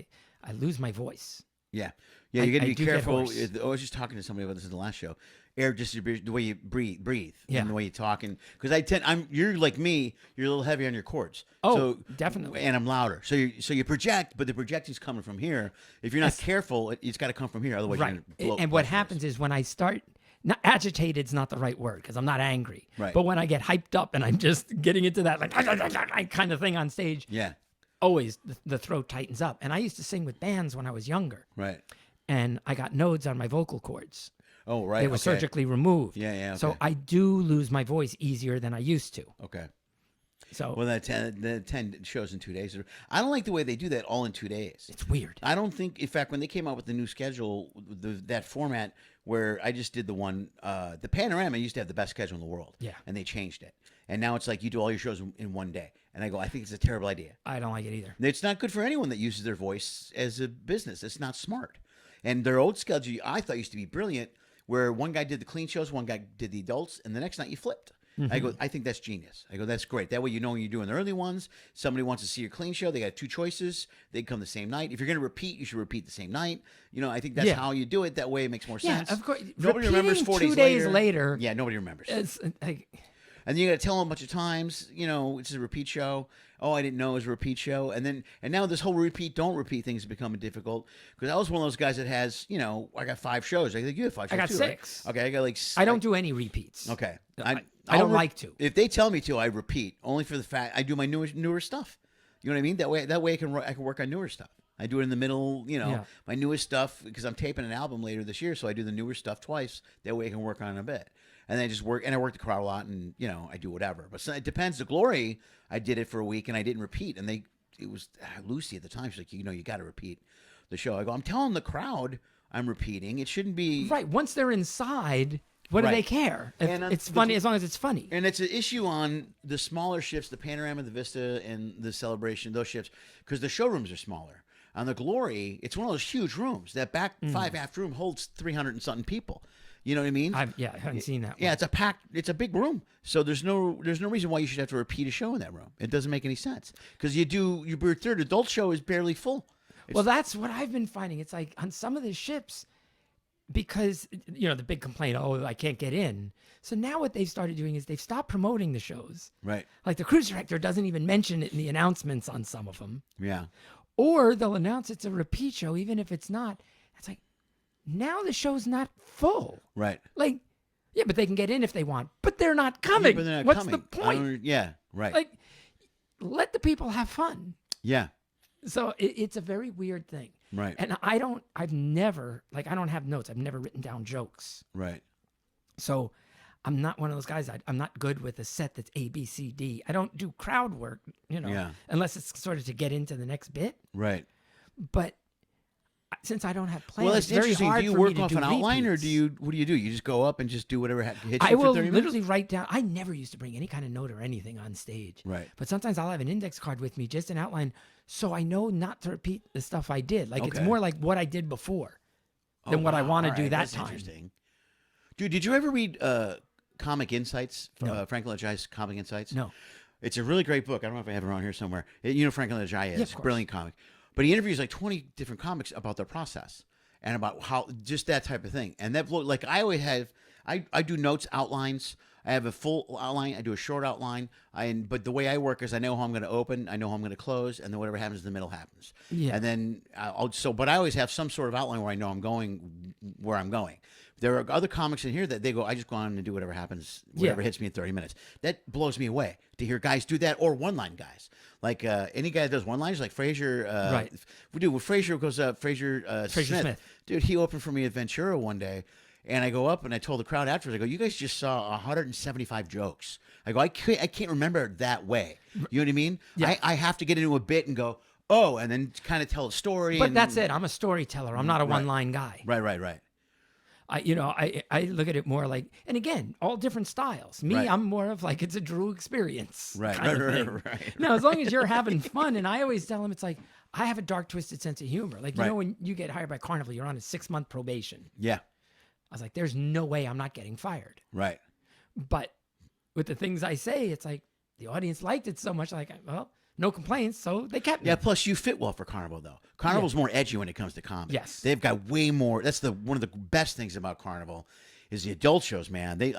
I lose my voice. Yeah. Yeah, you got to I be do get careful. hoarse. I was just talking to somebody about this in the last show. Air distribution, the way you breathe, Yeah. and the way you talk, and because you're like me, you're a little heavy on your chords. Oh, so, definitely. And I'm louder, so you project, but the projecting's coming from here. If you're not careful, it's got to come from here, otherwise Right. you're gonna blow. And what happens is when I start, not agitated's not the right word because I'm not angry. Right. But when I get hyped up and I'm just getting into that like kind of thing on stage, Yeah. always the throat tightens up. And I used to sing with bands when I was younger, Right. and I got nodes on my vocal cords. Oh, right. They were surgically removed. Yeah, yeah. So okay. I do lose my voice easier than I used to. Okay. So Well, the 10 shows in 2 days. I don't like the way they do that all in 2 days. it's weird. I don't think, in fact, when they came out with the new schedule, that format where I just did the one, the Panorama used to have the best schedule in the world. Yeah. And they changed it. And now it's like you do all your shows in 1 day. And I go, I think it's a terrible idea. I don't like it either. It's not good for anyone that uses their voice as a business. It's not smart. And their old schedule, I thought used to be brilliant, where one guy did the clean shows, one guy did the adults, and the next night you flipped. I go, I think that's genius. I go, that's great. That way you know when you're doing the early ones. Somebody wants to see your clean show. They got 2 choices. They come the same night. If you're going to repeat, you should repeat the same night. You know, I think that's how you do it. That way it makes more sense. Yeah, of course. Nobody remembers 4 2 days days later. Yeah, nobody remembers. It's like, And then you got to tell them a bunch of times, you know, it's a repeat show. Oh, I didn't know it was a repeat show. And now this whole repeat, don't repeat thing is becoming difficult. Because I was one of those guys that has, you know, I got 5 shows. I think you have 5 shows. I got too, 6. Right? Okay, I got like. I don't do any repeats. Okay. I don't like to. If they tell me to, I repeat. Only for the fact I do my newer stuff. You know what I mean? That way I can work on newer stuff. I do it in the middle, you know, my newest stuff, because I'm taping an album later this year, so I do the newer stuff twice. That way I can work on it a bit. And then I just work, and I work the crowd a lot, and, you know, I do whatever. But it depends. The Glory, I did it for a week, and I didn't repeat. And it was Lucy at the time. She's like, you know, you got to repeat the show. I go, I'm telling the crowd I'm repeating. It shouldn't be. Right. Once they're inside, what do they care? It's funny as long as it's funny. And it's an issue on the smaller shifts, the Panorama, the Vista, and the Celebration, those shifts, because the showrooms are smaller. On the Glory, it's one of those huge rooms. That back 5-aft room holds 300 and something people. You know what I mean? I haven't seen that. Yeah, it's a big room. So there's no reason why you should have to repeat a show in that room. It doesn't make any sense, because your third adult show is barely full. Well, that's what I've been finding. It's like on some of the ships, because, you know, the big complaint, oh, I can't get in. So now what they've started doing is they've stopped promoting the shows. Right. Like the cruise director doesn't even mention it in the announcements on some of them. Yeah. Or they'll announce it's a repeat show, even if it's not. It's like, now the show's not full. Right. Like, yeah, but they can get in if they want, but they're not coming. Yeah, but they're not What's coming. the point? Yeah. Right. Like, let the people have fun. Yeah. So it's a very weird thing. Right. And I don't have notes. I've never written down jokes. Right. So I'm not one of those guys. I'm not good with a set that's A, B, C, D. I don't do crowd work, you know, unless it's sort of to get into the next bit. Right. But since I don't have plans, Well, that's it's very interesting. hard Do you for work me to off do an outline, or repeats. what do you do? You just go up and just do whatever hits you I for will 30 minutes? literally write down. I never used to bring any kind of note or anything on stage. Right. But sometimes I'll have an index card with me, just an outline, so I know not to repeat the stuff I did. Like, it's Okay. more like what I did before than what I want to do that that's time. Interesting. Dude, did you ever read Comic Insights? No. Franklin Ajaye's Comic Insights? No. It's a really great book. I don't know if I have it around here somewhere. You know Franklin Ajaye is of course. brilliant comic. But he interviews like 20 different comics about their process and about how, just that type of thing. And that, like, I always have, I do notes, outlines. I have a full outline. I do a short outline. But the way I work is I know how I'm going to open, I know how I'm going to close, and then whatever happens in the middle happens. Yeah. And then but I always have some sort of outline where I know I'm going where I'm going. There are other comics in here that they go, I just go on and do whatever happens, whatever hits me in 30 minutes. That blows me away to hear guys do that, or one-line guys. Like any guy that does one-liners, like Fraser. Right. We do. When Fraser goes up, Fraser Smith. Dude, he opened for me at Ventura one day. And I go up and I told the crowd afterwards, I go, you guys just saw 175 jokes. I go, I can't remember it that way. You know what I mean? Yeah. I have to get into a bit and go, oh, and then kind of tell a story. But that's it. I'm a storyteller. I'm not a one-line guy. Right. I look at it more like, and again, all different styles. Me, Right. I'm more of like, it's a Drew experience. Right. Right. No, as long as you're having fun. And I always tell them, it's like, I have a dark, twisted sense of humor. Like, you know, when you get hired by Carnival, you're on a 6-month probation. Yeah. I was like, there's no way I'm not getting fired. Right. But with the things I say, it's like the audience liked it so much. Like, well, no complaints, so they kept me. Yeah, plus you fit well for Carnival, though. Carnival's more edgy when it comes to comedy. Yes. They've got way more. That's one of the best things about Carnival is the adult shows, man. You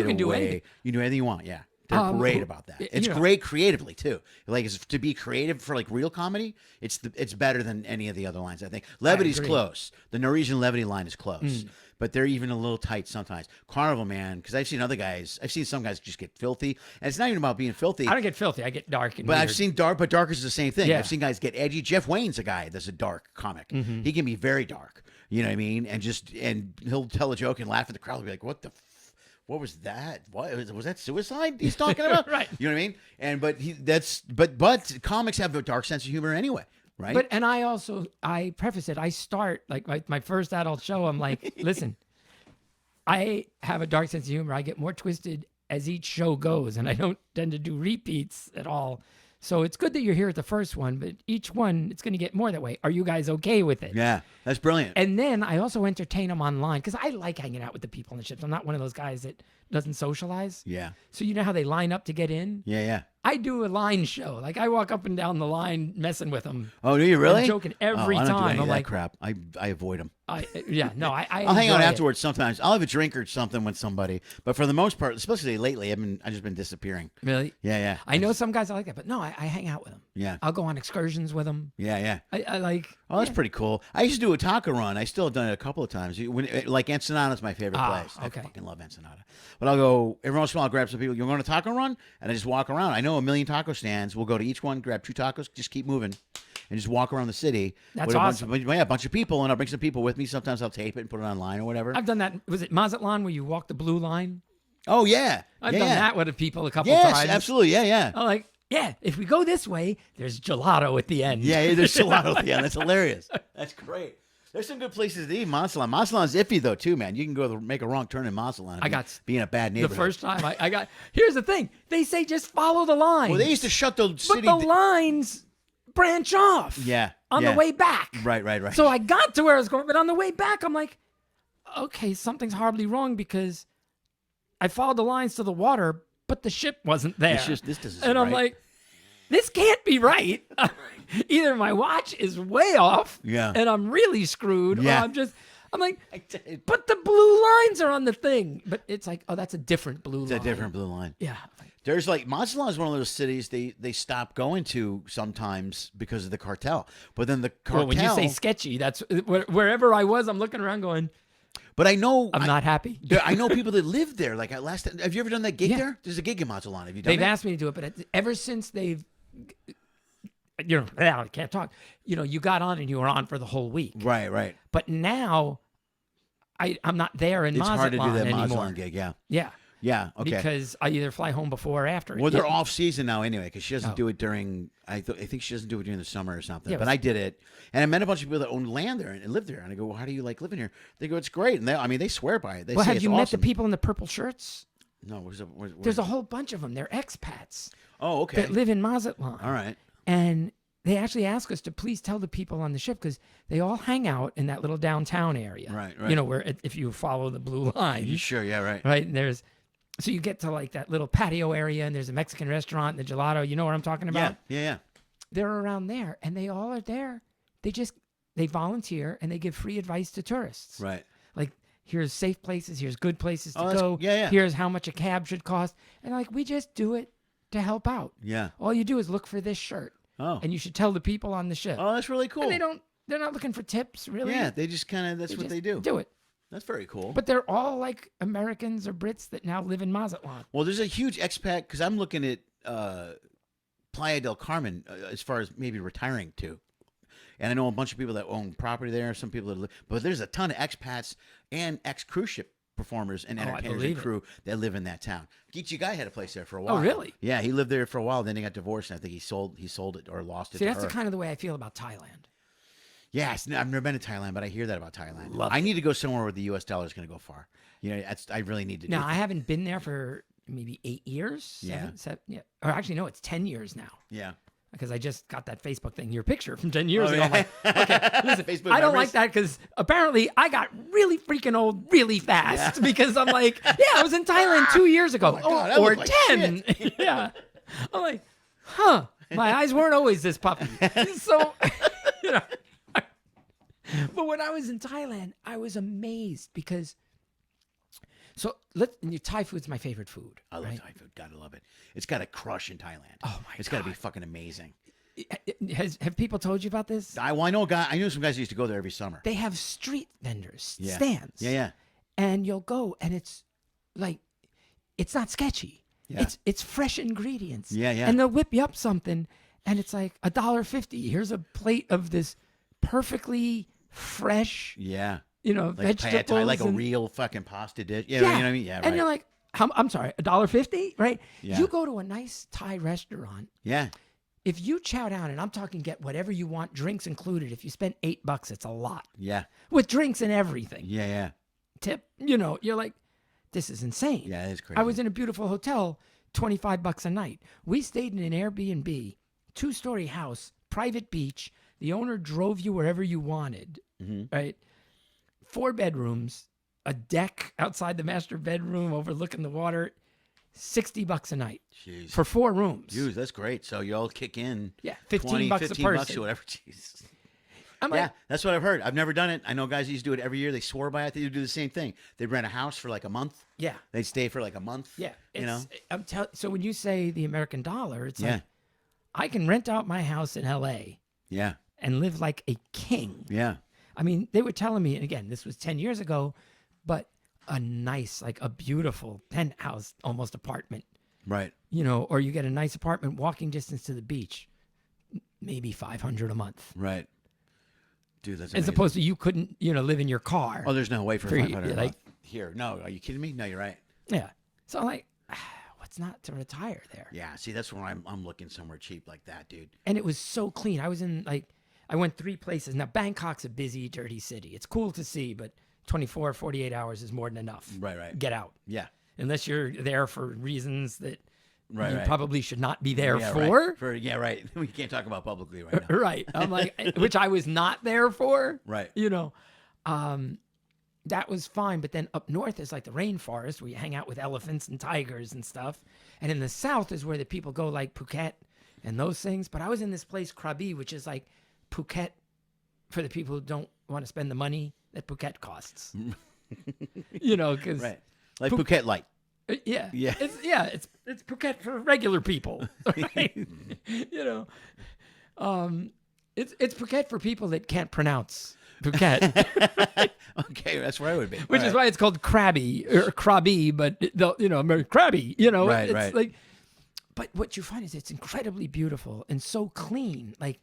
can do away. anything. You can do anything you want, yeah. They're great about that. It's great creatively, too. Like, to be creative for, like, real comedy, it's better than any of the other lines, I think. Levity's close. The Norwegian levity line is close. But they're even a little tight sometimes. Carnival, man, because I've seen some guys just get filthy. And it's not even about being filthy. I don't get filthy. I get dark and But weird. I've seen dark, but dark is the same thing. Yeah. I've seen guys get edgy. Jeff Wayne's a guy that's a dark comic. He can be very dark. You know what I mean? And he'll tell a joke and laugh at the crowd and be like, what was that? What was that suicide he's talking about? Right. You know what I mean? But comics have a dark sense of humor anyway, right? But and I preface it. I start like my first adult show. I'm like, listen, I have a dark sense of humor. I get more twisted as each show goes, and I don't tend to do repeats at all. So it's good that you're here at the first one, but each one, it's going to get more that way. Are you guys okay with it? Yeah, that's brilliant. And then I also entertain them online because I like hanging out with the people on the ships. I'm not one of those guys that doesn't socialize. Yeah. So you know how they line up to get in? Yeah. I do a line show. Like I walk up and down the line messing with them. Oh, do you really? I'm joking every I don't do time. any I'm of like, that crap. I avoid them. I'll I'll hang out afterwards sometimes. I'll have a drink or something with somebody, but for the most part, especially lately, I've just been disappearing. Really? Yeah. I know some guys are like that, but no, I hang out with them. Yeah. I'll go on excursions with them. Yeah. I like. Oh, that's pretty cool. I used to do a taco run. I still have done it a couple of times. Like Ensenada's my favorite place. Okay. I fucking love Ensenada. But I'll go every once in a while. I'll grab some people. You're going to taco run, and I just walk around. I know a million taco stands. We'll go to each one, grab 2 tacos, just keep moving, and just walk around the city. That's with awesome. A bunch of people, and I'll bring some people with me. Sometimes I'll tape it and put it online or whatever. I've done that. Was it Mazatlan where you walk the blue line? Oh yeah, I've done that with the people a couple yes, times. Absolutely. Yeah. I'm like, yeah, if we go this way, there's gelato at the end. Yeah, there's gelato at the end. That's hilarious. That's great. There's some good places to eat. Mazatlan. Mazatlan's iffy though too, man. You can go make a wrong turn in Mazatlan. Being a bad neighborhood. The first time I got. Here's the thing. They say just follow the line. Well, they used to shut the city. But the lines branch off. Yeah. On the way back. Right. So I got to where I was going, but on the way back, I'm like, okay, something's horribly wrong because I followed the lines to the water, but the ship wasn't there. This doesn't. And I'm like, this can't be right. Either my watch is way off, and I'm really screwed, or I'm like, but the blue lines are on the thing. But it's like, oh, that's a different blue line. It's a different blue line. Yeah. There's like Mazatlan is one of those cities they stop going to sometimes because of the cartel. But then the cartel. Well, when you say sketchy, that's wherever I was, I'm looking around going. But I know I'm not happy. I know people that live there. Like last time, have you ever done that gig there? There's a gig in Mazatlan. Have you done it? They've asked me to do it, but ever since they've, I can't talk. You got on and you were on for the whole week. Right. But now, I'm not there in Mazatlan anymore. It's hard to do that anymore. Mazatlan gig. Yeah. Yeah. Okay. Because I either fly home before or after. Well, they're off season now anyway, because she doesn't do it during. I think she doesn't do it during the summer or something. Yeah, but I did it, and I met a bunch of people that own land there and live there. And I go, well, how do you like living here? They go, it's great. And they swear by it. They say have it's you met awesome. the people in the purple shirts? No, There's a whole bunch of them. They're expats. Oh, okay. That live in Mazatlan. All right. And they actually ask us to please tell the people on the ship because they all hang out in that little downtown area. Right. Where if you follow the blue line. Sure. Yeah. Right. Right. And so you get to like that little patio area and there's a Mexican restaurant and the gelato. You know what I'm talking about? Yeah. They're around there and they all are there. They volunteer and they give free advice to tourists. Right. Like, here's safe places. Here's good places to go. Yeah. Here's how much a cab should cost. And like, we just do it to help out. Yeah. All you do is look for this shirt. Oh. And you should tell the people on the ship. Oh, that's really cool. And they're not looking for tips, really. Yeah, they just that's what they do. Do it. That's very cool. But they're all like Americans or Brits that now live in Mazatlan. Well, there's a huge expat, because I'm looking at Playa del Carmen as far as maybe retiring to. And I know a bunch of people that own property there, some people that live, but there's a ton of expats and ex-cruise ship performers and entertainers and crew that live in that town. Geechee Guy had a place there for a while. Oh, really? Yeah, he lived there for a while, then he got divorced, and I think he sold it or lost it to that's her. the kind of the way I feel about Thailand. Yes, I've never been to Thailand, but I hear that about Thailand. Love I need to go somewhere where the U.S. dollar is going to go far. I really need to. Now, I haven't been there for maybe 8 years. Yeah. Or actually, no, it's 10 years now. Yeah. Because I just got that Facebook thing, your picture from 10 years ago. Yeah. I'm like, okay, listen, Facebook I don't memories. like that because apparently I got really freaking old really fast because I'm like, I was in Thailand 2 years ago. God, that or looked like 10. Yeah. I'm like, huh. My eyes weren't always this puffy. So, you know. But when I was in Thailand, I was amazed because. So Thai food's my favorite food. I love Thai food. Gotta love it. It's got to crush in Thailand. Oh my It's got to be fucking amazing. Have people told you about this? I know some guys who used to go there every summer. They have street vendors, Yeah. stands. Yeah. And you'll go, and it's like, it's not sketchy. Yeah. It's fresh ingredients. Yeah. And they'll whip you up something, and it's like $1.50. Here's a plate of this perfectly fresh, Yeah. like Like vegetables. pad thai, like a real fucking pasta dish. Yeah, Yeah. you know what I mean? Yeah, right. And you're like, I'm sorry, $1.50, right? Yeah. You go to a nice Thai restaurant. Yeah. If you chow down, and I'm talking get whatever you want, drinks included, if you spend $8, it's a lot. Yeah. With drinks and everything. Yeah. Tip, you're like, this is insane. Yeah, it's crazy. I was in a beautiful hotel, $25 a night. We stayed in an Airbnb, 2-story house, private beach. The owner drove you wherever you wanted, right? 4 bedrooms, a deck outside the master bedroom overlooking the water, $60 a night. Jeez. For 4 rooms. Dude, that's great. So you all kick in. Yeah, 20, $15 a 15 person. bucks or whatever. Jeez. I'm Yeah, like, that's what I've heard. I've never done it. I know guys used to do it every year. They swore by it. They do the same thing. They'd rent a house for like a month. yeah, They'd stay for like a month. yeah. You know? So when you say the American dollar, it's Yeah. like, I can rent out my house in LA Yeah. and live like a king. Yeah. I mean, they were telling me, and again, this was 10 years ago, but a nice, like a beautiful penthouse, almost apartment, Right. or you get a nice apartment walking distance to the beach, maybe $500 a month. Right. Dude, that's As amazing. opposed to you couldn't, live in your car. Oh, there's no way for For- 500 a like- month here. No, are you kidding me? No, you're right. Yeah. So I'm like, what's not to retire there? Yeah, see, that's where I'm looking somewhere cheap like that, dude. And it was so clean. I went 3 places. Now, Bangkok's a busy, dirty city. It's cool to see, but 24, 48 hours is more than enough. Right. Get out. Yeah. Unless you're there for reasons that you Right. probably should not be there Yeah, for. right. Yeah, right. We can't talk about publicly right now. Right. I'm like, which I was not there for. Right. That was fine. But then up north is like the rainforest where you hang out with elephants and tigers and stuff. And in the south is where the people go like Phuket and those things. But I was in this place, Krabi, which is like Phuket for the people who don't want to spend the money that Phuket costs. Because Right. Like Phuket Light. Yeah. Yeah. It's Phuket for regular people. Right? It's Phuket for people that can't pronounce Phuket. Okay, that's where I would be. Which All is right. why it's called Krabi or Krabi, but they'll, Krabi, Right, it's right. like, but what you find is it's incredibly beautiful and so clean. Like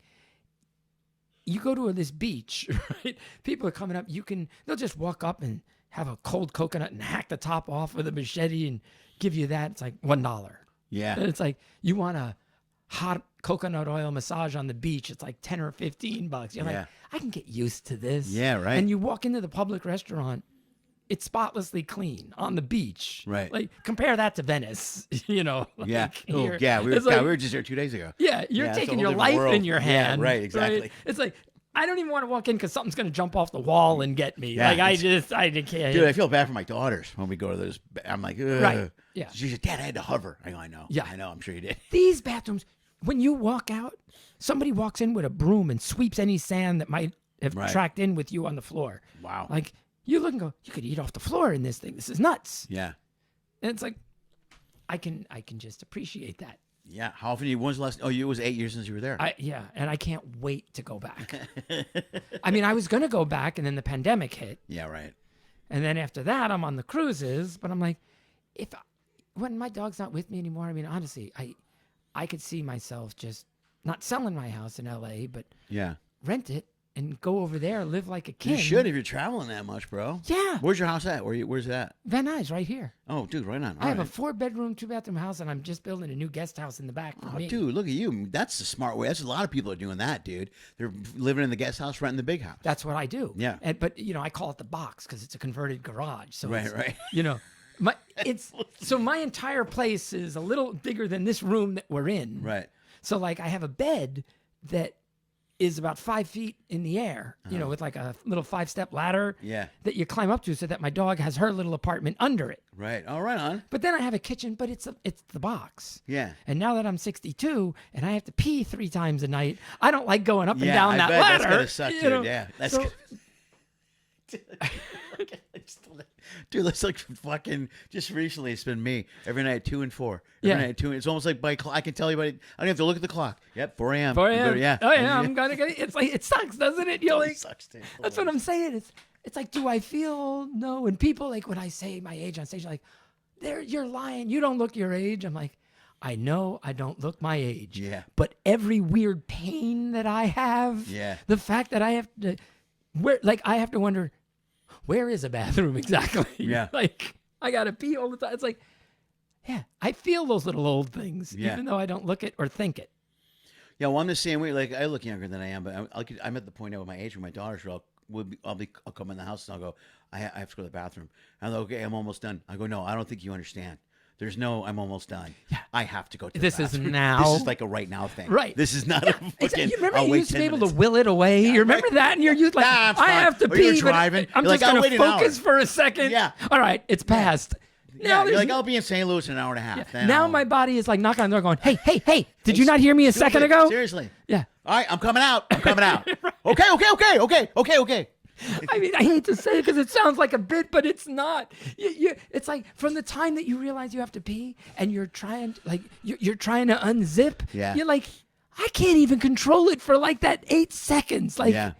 you go to this beach, right? People are coming up. They'll just walk up and have a cold coconut and hack the top off with a machete and give you that. It's like $1. Yeah. And it's like, you want a hot coconut oil massage on the beach. It's like 10 or 15 bucks. You're Yeah. like, I can get used to this. Yeah, right. And you walk into the public restaurant, it's spotlessly clean on the beach. Right. Like compare that to Venice, Yeah. like Oh, here. yeah. It's like- We were just there 2 days ago. yeah, you're Yeah, it's a taking whole your different life world. in your Yeah, hand. right, exactly. It's like, I don't even want to walk in because something's going to jump off the wall and get me. Yeah, like I can't. Dude, I feel bad for my daughters when we go to those. I'm like, ugh. Right. Yeah. She said, Dad, I had to hover. I go, I know. Yeah. I know. I'm sure you did. These bathrooms, when you walk out, somebody walks in with a broom and sweeps any sand that might have Right. tracked in with you on the floor. Wow. Like you look and go, you could eat off the floor in this thing. This is nuts. Yeah. And it's like, I can just appreciate that. Yeah. How often? When's the last? Oh, it was 8 years since you were there. And I can't wait to go back. I mean, I was going to go back and then the pandemic hit. Yeah. Right. And then after that, I'm on the cruises. But I'm like, when my dog's not with me anymore, I mean, honestly, I could see myself just not selling my house in LA, but Yeah. rent it and go over there, live like a king. You should if you're traveling that much, bro. Yeah. Where's your house at? Where's it at? Van Nuys right here. Oh, dude, right on. I have a 4-bedroom, 2-bathroom house, and I'm just building a new guest house in the back for Oh, me. dude, look at you. That's the smart way. That's a lot of people are doing that, dude. They're living in the guest house, renting the big house. That's what I do. Yeah. But I call it the box because it's a converted garage. So Right, it's, right. my entire place is a little bigger than this room that we're in. Right. So like I have a bed that is about 5 feet in the air, with like a little 5-step ladder that you climb up to so that my dog has her little apartment under it. Right. Oh, right on. But then I have a kitchen, but it's the box. Yeah. And now that I'm 62 and I have to pee 3 times a night, I don't like going up and down I that bet ladder. That's gonna suck, dude. Yeah. That's dude, that's like fucking. Just recently, it's been me every night at 2 and 4. Every night at 2. It's almost like I can tell you, but I don't have to look at the clock. Yep, 4 a.m. 4 a.m. Yeah. Oh yeah, I'm gonna get it. It's like it sucks, doesn't it? You're like, sucks, dude. that's what I'm saying. It's like, do I feel no? And people like when I say my age on stage, like, you're lying. You don't look your age. I'm like, I know I don't look my age. Yeah. But every weird pain that I have. Yeah. The fact that I have to, I have to wonder, where is a bathroom exactly? Yeah. Like, I got to pee all the time. It's like, yeah, I feel those little old things, even though I don't look it or think it. Yeah, well, I'm the same way. Like, I look younger than I am, but I'm at the point now with my age where my daughters will I'll come in the house and I'll go, I have to go to the bathroom. And I'll go, okay, I'm almost done. I go, no, I don't think you understand. There's no, I'm almost done. Yeah. I have to go to the bathroom. This is now. This is like a right now thing. Right. This is not a fucking, exactly. You remember I'll you wait used to 10 be able minutes. to will it away? You remember that? And you're used like, I'm I fine. have to Or pee, you're but driving. I'm You're just like, I'll going to wait an hour. focus for a second. Yeah. All right, it's passed. Yeah, Now you're like, I'll be in St. Louis in an hour and a half. Yeah. Now my body is like knocking on the door going, hey, did you not hear me a second ago? Seriously. Yeah. All right, I'm coming out. Okay. I mean, I hate to say it because it sounds like a bit, but it's not. It's like from the time that you realize you have to pee and you're trying, you're trying to unzip. Yeah. You're like, I can't even control it for like that 8 seconds. Like,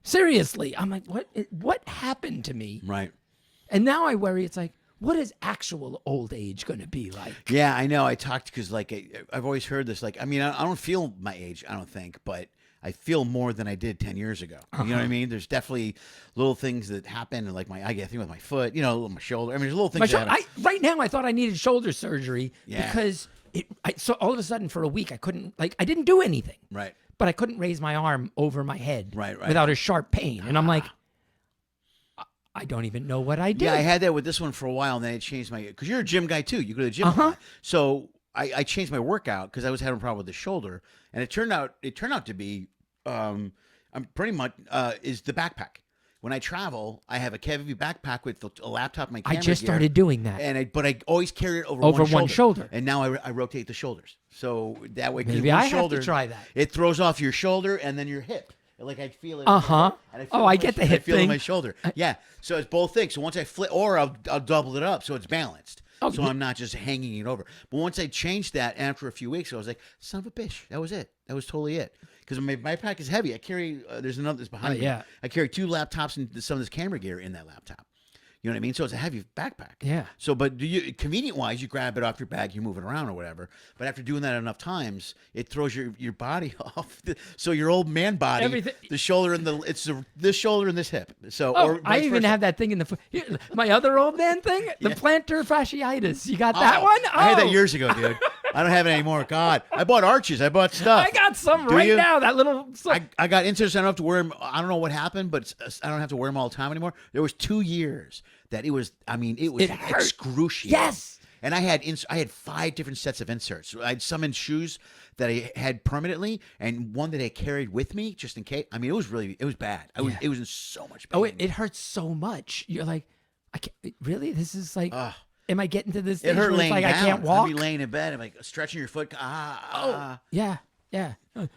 seriously, I'm like, what happened to me? Right. And now I worry. It's like, what is actual old age going to be like? Yeah, I know. I talked because I've always heard this. Like, I mean, I don't feel my age. I don't think, but I feel more than I did 10 years ago. You know what I mean? There's definitely little things that happen, like I think with my foot, my shoulder. I mean, there's little things. Right now, I thought I needed shoulder surgery because so all of a sudden for a week I couldn't I didn't do anything. Right. But I couldn't raise my arm over my head. Right. Without a sharp pain, and I'm like, I don't even know what I did. Yeah, I had that with this one for a while, and then I changed because you're a gym guy too. You go to the gym a lot. So I changed my workout because I was having a problem with the shoulder, and it turned out to be I'm pretty much is the backpack. When I travel, I have a heavy backpack with a laptop, my camera I just gear, started doing that, but I always carry it over one shoulder. And now I rotate the shoulders, so that way maybe I have to try that. It throws off your shoulder and then your hip. Like I feel it. I get the hip I feel it thing. in my shoulder. Yeah. So it's both things. So once I flip, or I'll double it up so it's balanced. So I'm not just hanging it over. But once I changed that, after a few weeks, I was like, son of a bitch. That was it. That was totally it. Because my pack is heavy. I carry, there's another that's behind me. Yeah. I carry 2 laptops and some of this camera gear in that laptop. You know what I mean? So it's a heavy backpack. Yeah. So, but convenient-wise, you grab it off your bag, you move it around or whatever. But after doing that enough times, it throws your body off. So your old man body, everything. The shoulder and this shoulder and this hip. So, or I even have that thing in the foot. My other old man thing, the plantar fasciitis. You got that one? I had that years ago, dude. I don't have it anymore. God, I bought arches. I bought stuff. I got some now. That little. I got inserts. I don't have to wear them. I don't know what happened, but I don't have to wear them all the time anymore. There was 2 years that it was. I mean, it was excruciating. Yes. And I had 5 different sets of inserts. I had some in shoes that I had permanently, and one that I carried with me just in case. I mean, it was bad. It was in so much pain. Oh, it hurts so much. You're like, I can't. Really? This is like. Am I getting to this stage it hurt where laying it's like down. I can't walk? I'd be laying in bed. I'm like stretching your foot. Yeah.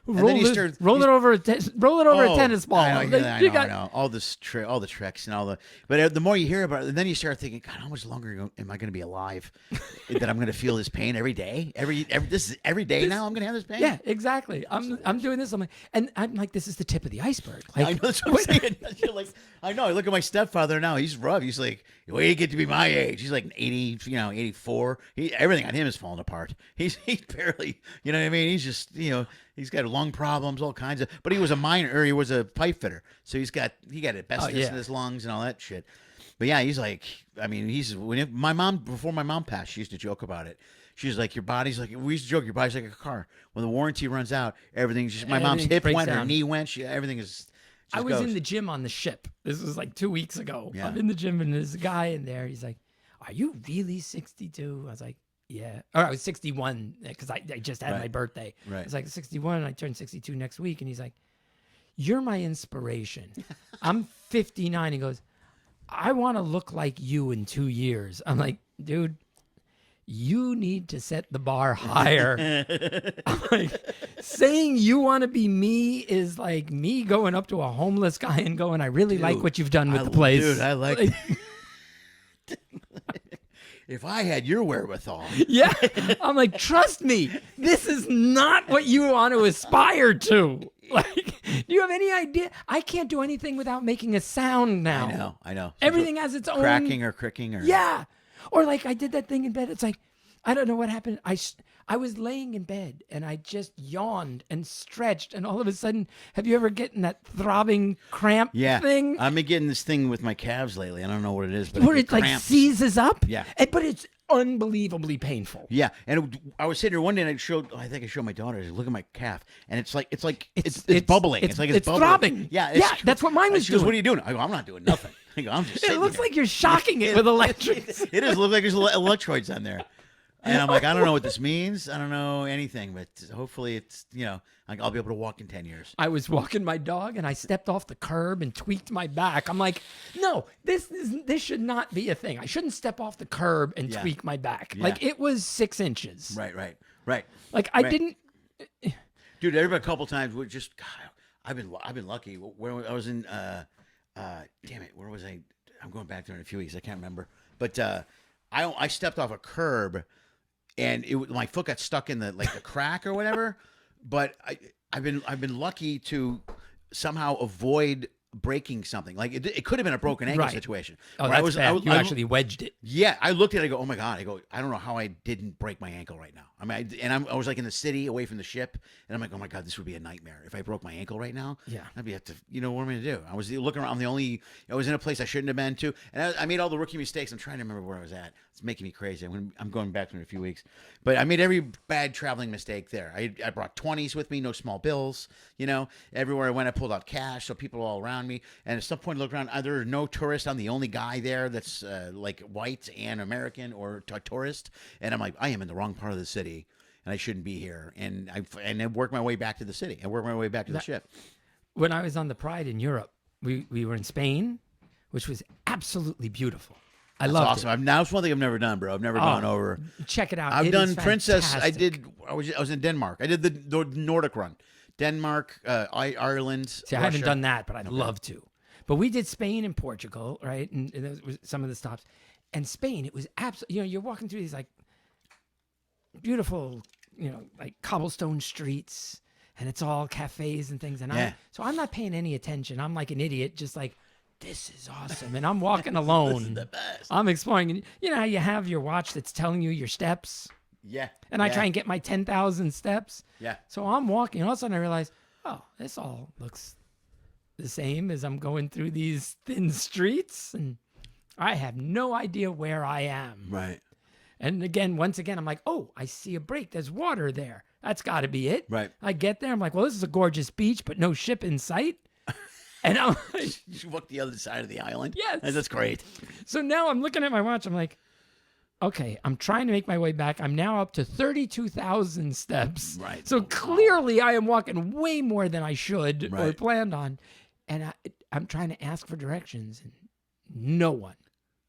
Roll it over a tennis ball. I know. All the tricks and all the. But the more you hear about it, then you start thinking, God, how much longer am I going to be alive? That I'm going to feel this pain every day. This is every day now. I'm going to have this pain. Yeah, exactly. I'm doing this. I'm like, this is the tip of the iceberg. Like, I know that's what I'm saying. You're like, I know. I look at my stepfather now. He's rough. He's like, wait, you get to be my age. He's like 80, 84. Everything on him is falling apart. He's barely, you know what I mean? He's just, he's got lung problems, all kinds of. But he was he was a pipe fitter, so he got asbestos in his lungs and all that shit. But yeah, he's like, I mean, before my mom passed, she used to joke about it. She's like, your body's like, we used to joke, your body's like a car. When the warranty runs out, everything's just. My mom's hip went, her knee went, everything is. I was in the gym on the ship. This was like 2 weeks ago. Yeah. I'm in the gym and there's a guy in there. He's like, "Are you really 62?" I was like, "Yeah." Or I was 61 because I just had my birthday. Right. I was like 61 and I turned 62 next week. And he's like, you're my inspiration. I'm 59. He goes, I want to look like you in 2 years. I'm like, dude, you need to set the bar higher. I'm like, saying you want to be me is like me going up to a homeless guy and going, I really like what you've done with the place. Dude, I like if I had your wherewithal. Yeah. I'm like, trust me, this is not what you want to aspire to. Like, do you have any idea? I can't do anything without making a sound now. I know. Everything has its own cracking or cricking or yeah. Or like I did that thing in bed. It's like, I don't know what happened. I was laying in bed and I just yawned and stretched. And all of a sudden, have you ever gotten that throbbing cramp thing? I've been getting this thing with my calves lately. I don't know what it is, but where it like seizes up? Yeah. But it's unbelievably painful. Yeah. And I was sitting here one day and I think I showed my daughter, I said, look at my calf. And it's bubbling. It's like it's bubbling. throbbing. Yeah. That's what mine was she goes, doing. what are you doing? I go, I'm not doing nothing. I go, I'm just sitting It looks here. like you're shocking it with electrics. It does look like there's electrodes on there. And I'm like, I don't know what this means. I don't know anything, but hopefully it's, I'll be able to walk in 10 years. I was walking my dog and I stepped off the curb and tweaked my back. I'm like, no, this should not be a thing. I shouldn't step off the curb and tweak my back. Yeah. Like it was 6 inches. Right. Like I didn't. Dude, there have been a couple times where just, God, I've been lucky. Where I was in, damn it, where was I? I'm going back there in a few weeks. I can't remember. But I stepped off a curb. And my foot got stuck in the crack or whatever, but I've been lucky to somehow avoid breaking something. Like it could have been a broken ankle situation. Oh, that's bad. You actually wedged it. Yeah, I looked at it. I go, oh my God. I go, I don't know how I didn't break my ankle right now. I mean, I was like in the city, away from the ship, and I'm like, oh my God, this would be a nightmare if I broke my ankle right now. Yeah, I'd be have to, what am I gonna do? I was looking around. I was in a place I shouldn't have been to, and I made all the rookie mistakes. I'm trying to remember where I was at. It's making me crazy. I'm going back to it in a few weeks, but I made every bad traveling mistake there. I brought 20s with me, no small bills. Everywhere I went, I pulled out cash, so people all around me. And at some point, I looked around. There are no tourists. I'm the only guy there that's like white and American or a tourist. And I'm like, I am in the wrong part of the city, and I shouldn't be here. And I worked my way back to the city. I worked my way back to the ship. When I was on the Pride in Europe, we were in Spain, which was absolutely beautiful. I loved awesome. Now it's one thing I've never done, bro. I've never gone over. Check it out. I've done Princess. Fantastic. I was in Denmark. I did the Nordic run. Denmark, Ireland. See, I haven't done that, but I'd love to. But we did Spain and Portugal, right? And those were some of the stops. And Spain, it was absolutely, you're walking through these like beautiful, like cobblestone streets, and it's all cafes and things. And so I'm not paying any attention. I'm like an idiot, just like, this is awesome. And I'm walking alone. This is the best. I'm exploring. And you know how you have your watch that's telling you your steps? Yeah. And I try and get my 10,000 steps. Yeah. So I'm walking. All of a sudden I realize, oh, this all looks the same as I'm going through these thin streets. And I have no idea where I am. Right. And once again, I'm like, oh, I see a break. There's water there. That's got to be it. Right. I get there. I'm like, well, this is a gorgeous beach, but no ship in sight. And I'm like, you walk the other side of the island? Yes. That's great. So now I'm looking at my watch. I'm like, okay, I'm trying to make my way back. I'm now up to 32,000 steps. Right. So clearly I am walking way more than I should or planned on. And I'm trying to ask for directions, and no one.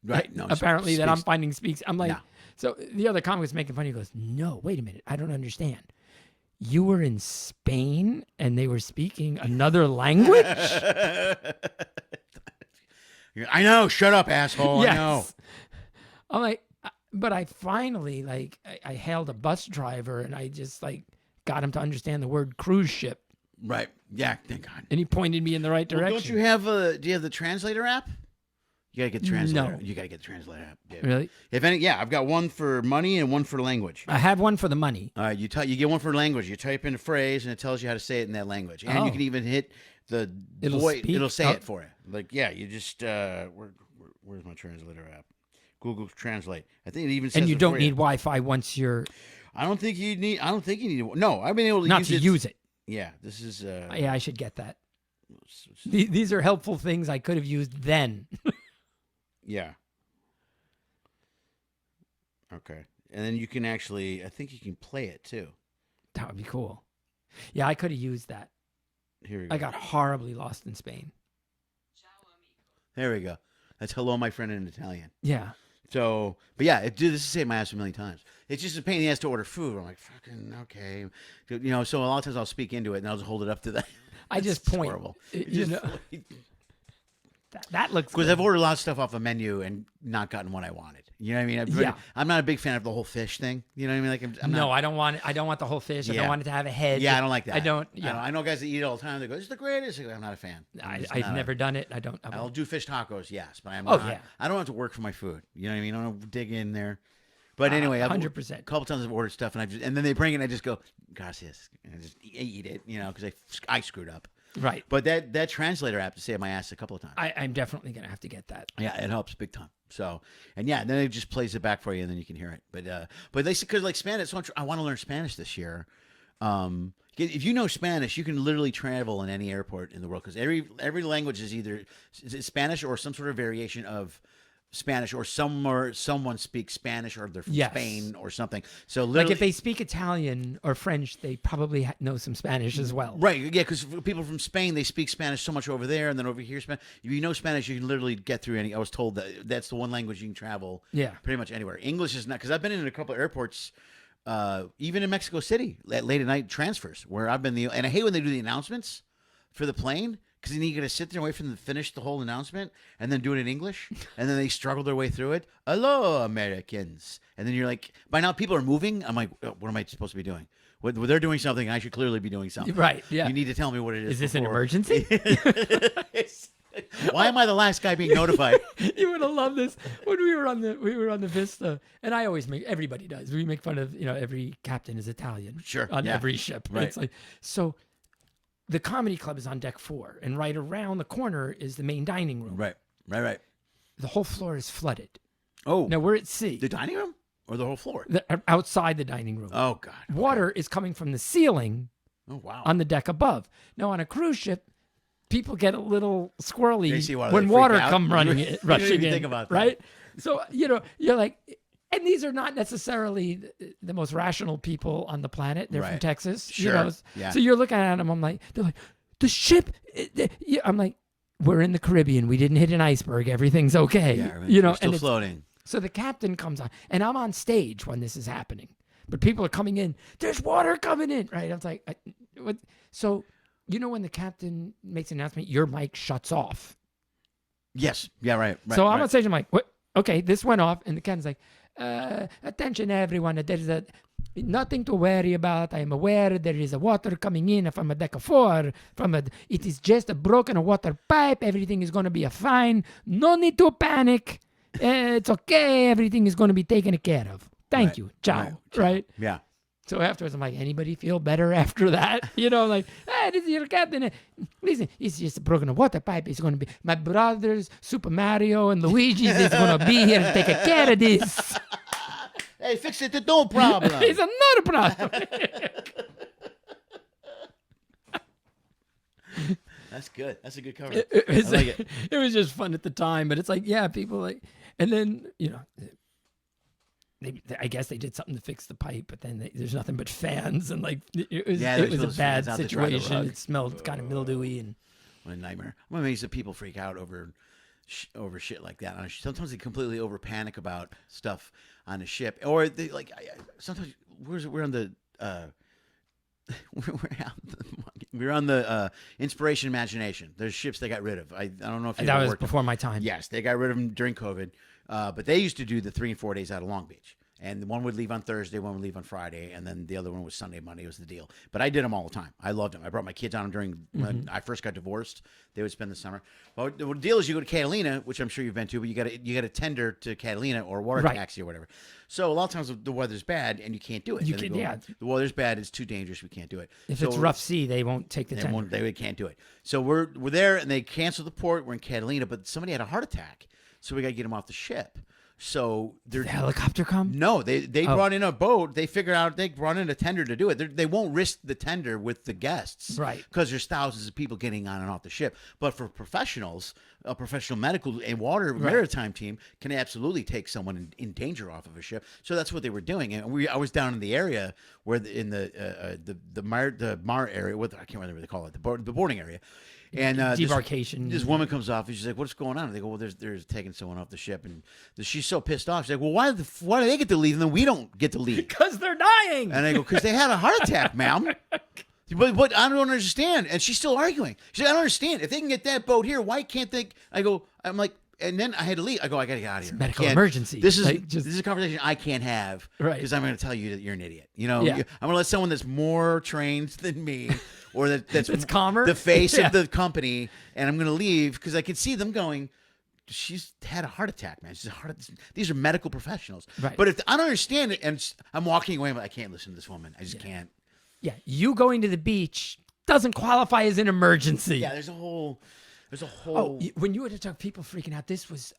Right. No. Apparently that I'm finding speaks. I'm like, no. So the other comic was making fun. He goes, no, wait a minute. I don't understand. You were in Spain and they were speaking another language? I know. Shut up, asshole. Yes. I know. I'm like, but I finally, I hailed a bus driver and I just, got him to understand the word cruise ship. Right. Yeah. Thank God. And he pointed me in the right direction. Well, don't you have do you have the translator app? You gotta get the translator. No. You gotta get the translator app. Yeah. Really? I've got one for money and one for language. I have one for the money. All right, you get one for language. You type in a phrase and it tells you how to say it in that language, and you can even hit the it'll say it for you. Like, yeah, you just where's my translator app? Google Translate. I think it even says. And you don't need Wi-Fi once you're. I don't think you need. No, I've been able to use it. Yeah, this is. Yeah, I should get that. These are helpful things I could have used then. Yeah. Okay. And then you can actually, I think you can play it too. That would be cool. Yeah, I could have used that. Here we go. I got horribly lost in Spain. There we go. That's hello, my friend, in Italian. Yeah. So, but yeah, dude, this has saved my ass a million times. It's just a pain in the ass to order food. I'm like, fucking okay, you know. So a lot of times I'll speak into it and I'll just hold it up to that. I just It's point. horrible. That looks Because good. I've ordered a lot of stuff off a menu and not gotten what I wanted. You know what I mean? Yeah. I'm not a big fan of the whole fish thing. You know what I mean? Like, I'm No, not, I don't want it. I don't want the whole fish. I Yeah. don't want it to have a head. yeah, I don't like that. I don't. Yeah, Yeah. I know guys that eat it all the time. They go, "It's the greatest." I'm not a fan. I've never done it. I don't. I'll do fish tacos, yes, but I'm Oh, not. yeah. I don't have to work for my food. You know what I mean? I don't dig in there. But anyway, I've 100%. a couple times I've ordered stuff and then they bring it and I just go, gracias, and I just eat it, you know, because I screwed up. Right. But that translator app to save my ass a couple of times. I'm definitely gonna have to get that. Yeah, it helps big time. So, and yeah, then it just plays it back for you, and then you can hear it. But they because like Spanish, so I want to learn Spanish this year. If you know Spanish, you can literally travel in any airport in the world because every language is either Spanish or some sort of variation of Spanish, or someone speaks Spanish, or they're from Yes. Spain or something. So Like literally, if they speak Italian or French, they probably know some Spanish as well. right, yeah, because people from Spain, they speak Spanish so much over there, and then over here, Spanish. If you know Spanish, you can literally get through any. I was told that that's the one language you can travel. Yeah. Pretty much anywhere. English is not, because I've been in a couple of airports, even in Mexico City, late at night transfers, where I've been and I hate when they do the announcements for the plane. Because then you got to sit there and wait for them to finish the whole announcement and then do it in English. And then they struggle their way through it. Hello, Americans. And then you're like, by now people are moving. I'm like, what am I supposed to be doing? Well, they're doing something. I should clearly be doing something. Right. Yeah. You need to tell me what it is. Is this an before. emergency? Why am I the last guy being notified? You would have loved this when we were on the Vista, and I always everybody does. We make fun of every captain is Italian. Sure, On yeah. every ship. Right. It's like so. The comedy club is on deck 4, and right around the corner is the main dining room. Right. The whole floor is flooded. Oh, Now we're at sea. the dining room or the whole floor? Outside the dining room. Oh, God. Water is coming from the ceiling Oh, wow. on the deck above. Now on a cruise ship, people get a little squirrely They see water, when they freak water out. come rushing even in. think about that. Right? So you're like. And these are not necessarily the most rational people on the planet. They're from Right. Texas. Sure. Yeah. So you're looking at them. I'm like, they're like, the ship. I'm like, we're in the Caribbean. We didn't hit an iceberg. Everything's okay. Yeah, right. We're Still floating. So the captain comes on, and I'm on stage when this is happening. But people are coming in. There's water coming in. Right? I was like, what? So when the captain makes an announcement, your mic shuts off. Yes. Yeah, right. So I'm on stage. I'm like, what? Okay, this went off, and the captain's like, attention everyone, there's nothing to worry about. I am aware there is a water coming in from a deck 4. It is just a broken water pipe. Everything is going to be fine. No need to panic. It's okay. Everything is going to be taken care of. Thank Right. you. Ciao. Right. Right? Yeah. So afterwards, I'm like, anybody feel better after that? Like, hey, this is your captain. Listen, it's just a broken water pipe. It's going to be my brothers, Super Mario and Luigi's is going to be here to take care of this. Hey, fix it. No problem. It's not a problem. That's good. That's a good cover. It I like it. It was just fun at the time, but it's like, yeah, people like, and then, I guess they did something to fix the pipe, but then there's nothing but fans, and like it was those a bad fans out to dry the situation. rug. It smelled kind of mildewy, and What a nightmare. I'm amazed that people freak out over shit like that. Sometimes they completely over panic about stuff on a ship, or they like. Sometimes we're on the. We're on the Inspiration Imagination. There's ships they got rid of. I don't know if that was before my time. Yes, they got rid of them during COVID. But they used to do the 3 and 4 days out of Long Beach. And one would leave on Thursday, one would leave on Friday, and then the other one was Sunday, Monday was the deal. But I did them all the time. I loved them. I brought my kids on them during when I first got divorced. They would spend the summer. But the deal is you go to Catalina, which I'm sure you've been to, but you got to tender to Catalina or water Right. taxi or whatever. So a lot of times the weather's bad and you can't do it. You Then they can- yeah. The weather's bad. It's too dangerous. We can't do it. If So it's rough sea, they won't take the they tender. they can't do it. So we're there, and they canceled the port. We're in Catalina, but somebody had a heart attack, so we got to get him off the ship. So Did the helicopter come? no, they brought in a boat. They figured out they brought in a tender to do it. They won't risk the tender with the guests, Right? Because there's thousands of people getting on and off the ship. But for professionals, a professional medical and maritime team can absolutely take someone in danger off of a ship. So that's what they were doing. And I was down in the area where in the Mar area, I can't remember what they call it, the boarding area. And debarkation. This woman comes off and she's like, "What's going on?" And they go, "Well, they're taking someone off the ship," and she's so pissed off. She's like, "Well, why do they get to leave and then we don't get to leave?" Because they're dying. And I go, "Because they had a heart attack, ma'am." But I don't understand. And she's still arguing. She's like, "I don't understand. If they can get that boat here, why can't they?" I'm like, and then I had to leave. I go, "I got to get out of here. Medical emergency. This is a conversation I can't have, Right? Because I'm going to tell you that you're an idiot. You know, Yeah. I'm going to let someone that's more trained than me, or that's It's calmer, the face Yeah. of the company, and I'm going to leave because I can see them going, she's had a heart attack, man. These are medical professionals. Right. But if I don't understand it, and I'm walking away, I can't listen to this woman. I just can't. Yeah, you going to the beach doesn't qualify as an emergency. Yeah, there's a whole. Oh, when you were to talk people freaking out, this was.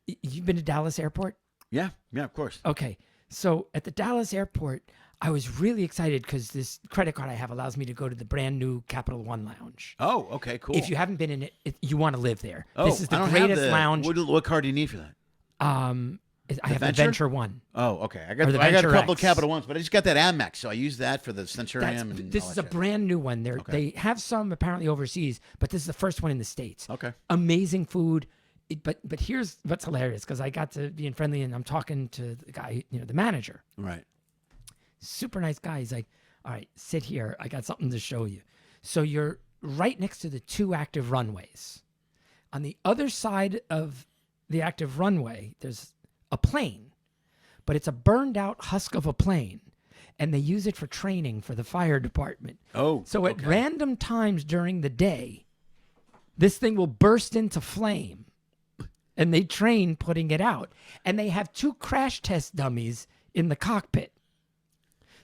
You've been to Dallas Airport? Yeah, of course. Okay, so at the Dallas Airport, I was really excited because this credit card I have allows me to go to the brand new Capital One Lounge. Oh, okay, cool. If you haven't been in it, you want to live there. Oh, this is the I don't greatest have the, lounge. What card do you need for that? I have the Venture? Venture One. Oh, okay. I Or got the a Venture couple X. of Capital Ones, but I just got that Amex, so I use that for the Centurion. This is a brand new one. They have some apparently overseas, but this is the first one in the States. Okay. Amazing food. But here's what's hilarious, because I got to being friendly and I'm talking to the guy, the manager. Right. Super nice guy. He's like, "All right, sit here. I got something to show you." So you're right next to the two active runways. On the other side of the active runway, there's a plane, but it's a burned out husk of a plane, and they use it for training for the fire department. Oh, So at random times during the day, this thing will burst into flame, and they train putting it out. And they have two crash test dummies in the cockpit.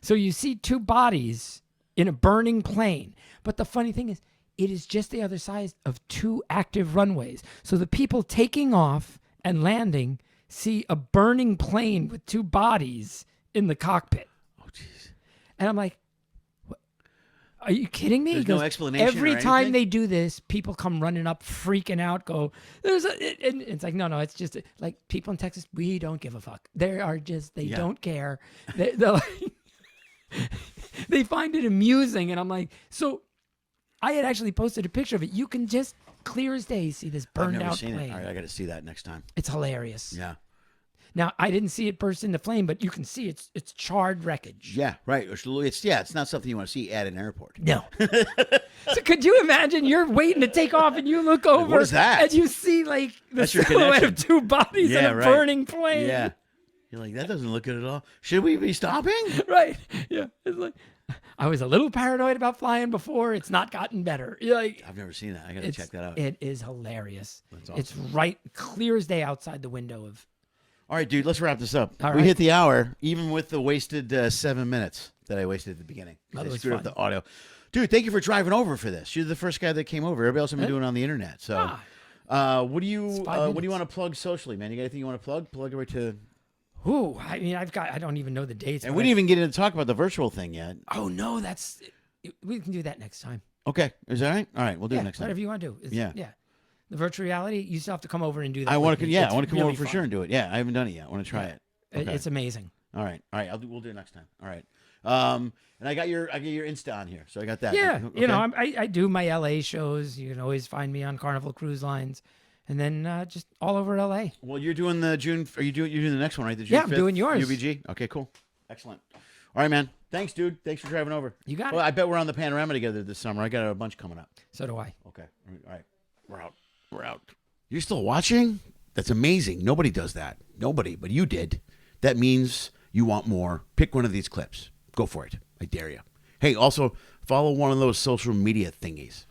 So you see two bodies in a burning plane. But the funny thing is, it is just the other side of two active runways. So the people taking off and landing see a burning plane with two bodies in the cockpit. Oh, jeez. And I'm like, what? Are you kidding me? There's no explanation Every or time anything? they do this, people come running up, freaking out, and it's like, no, it's just like people in Texas, we don't give a fuck. They are just, they don't care. They're like, they find it amusing. And I'm like, so I had actually posted a picture of it. You can just clear as day see this burned I've never out seen plane. it. All right, I got to see that next time. It's hilarious. Yeah. Now, I didn't see it burst into flame, but you can see it's charred wreckage. Yeah, right. It's not something you want to see at an airport. No. So could you imagine you're waiting to take off and you look over what is that? and you see like the That's your silhouette connection. of two bodies in a burning plane. Yeah. You're like, that doesn't look good at all. Should we be stopping? Right. Yeah. It's like, I was a little paranoid about flying before. It's not gotten better. You're like, I've never seen that. I got to check that out. It is hilarious. That's awesome. It's right clear as day outside the window of. All right, dude, let's wrap this up. All we right. hit the hour, even with the wasted 7 minutes that I wasted at the beginning. That I was screwed up fun. the audio. Dude, thank you for driving over for this. You're the first guy that came over. Everybody else has been doing it on the internet. So, what do you want to plug socially, man? You got anything you want to plug? Plug it right to. Ooh, I mean, I don't even know the dates. And but we didn't even get into talk about the virtual thing yet. Oh no, we can do that next time. Okay, is that all right? All right, we'll do it next time. Whatever you want to do. Yeah. The virtual reality, you still have to come over and do that. I want to. with me. Yeah, It's I want to come really over for fun. sure and do it. Yeah, I haven't done it yet. I want to try it. Okay. It's amazing. All right. We'll do it next time. All right. And I got your Insta on here, so I got that. Yeah, Okay. I do my LA shows. You can always find me on Carnival Cruise Lines, and then just all over LA. Well, you're doing the June. You're doing the next one, right? The June Yeah, I'm 5th doing yours. UBG. Okay, cool. Excellent. All right, man. Thanks, dude. Thanks for driving over. You got Well, it. I bet we're on the panorama together this summer. I got a bunch coming up. So do I. Okay. All right. We're out. You're still watching? That's amazing. Nobody does that. Nobody, but you did. That means you want more. Pick one of these clips. Go for it. I dare you. Hey, also follow one of those social media thingies.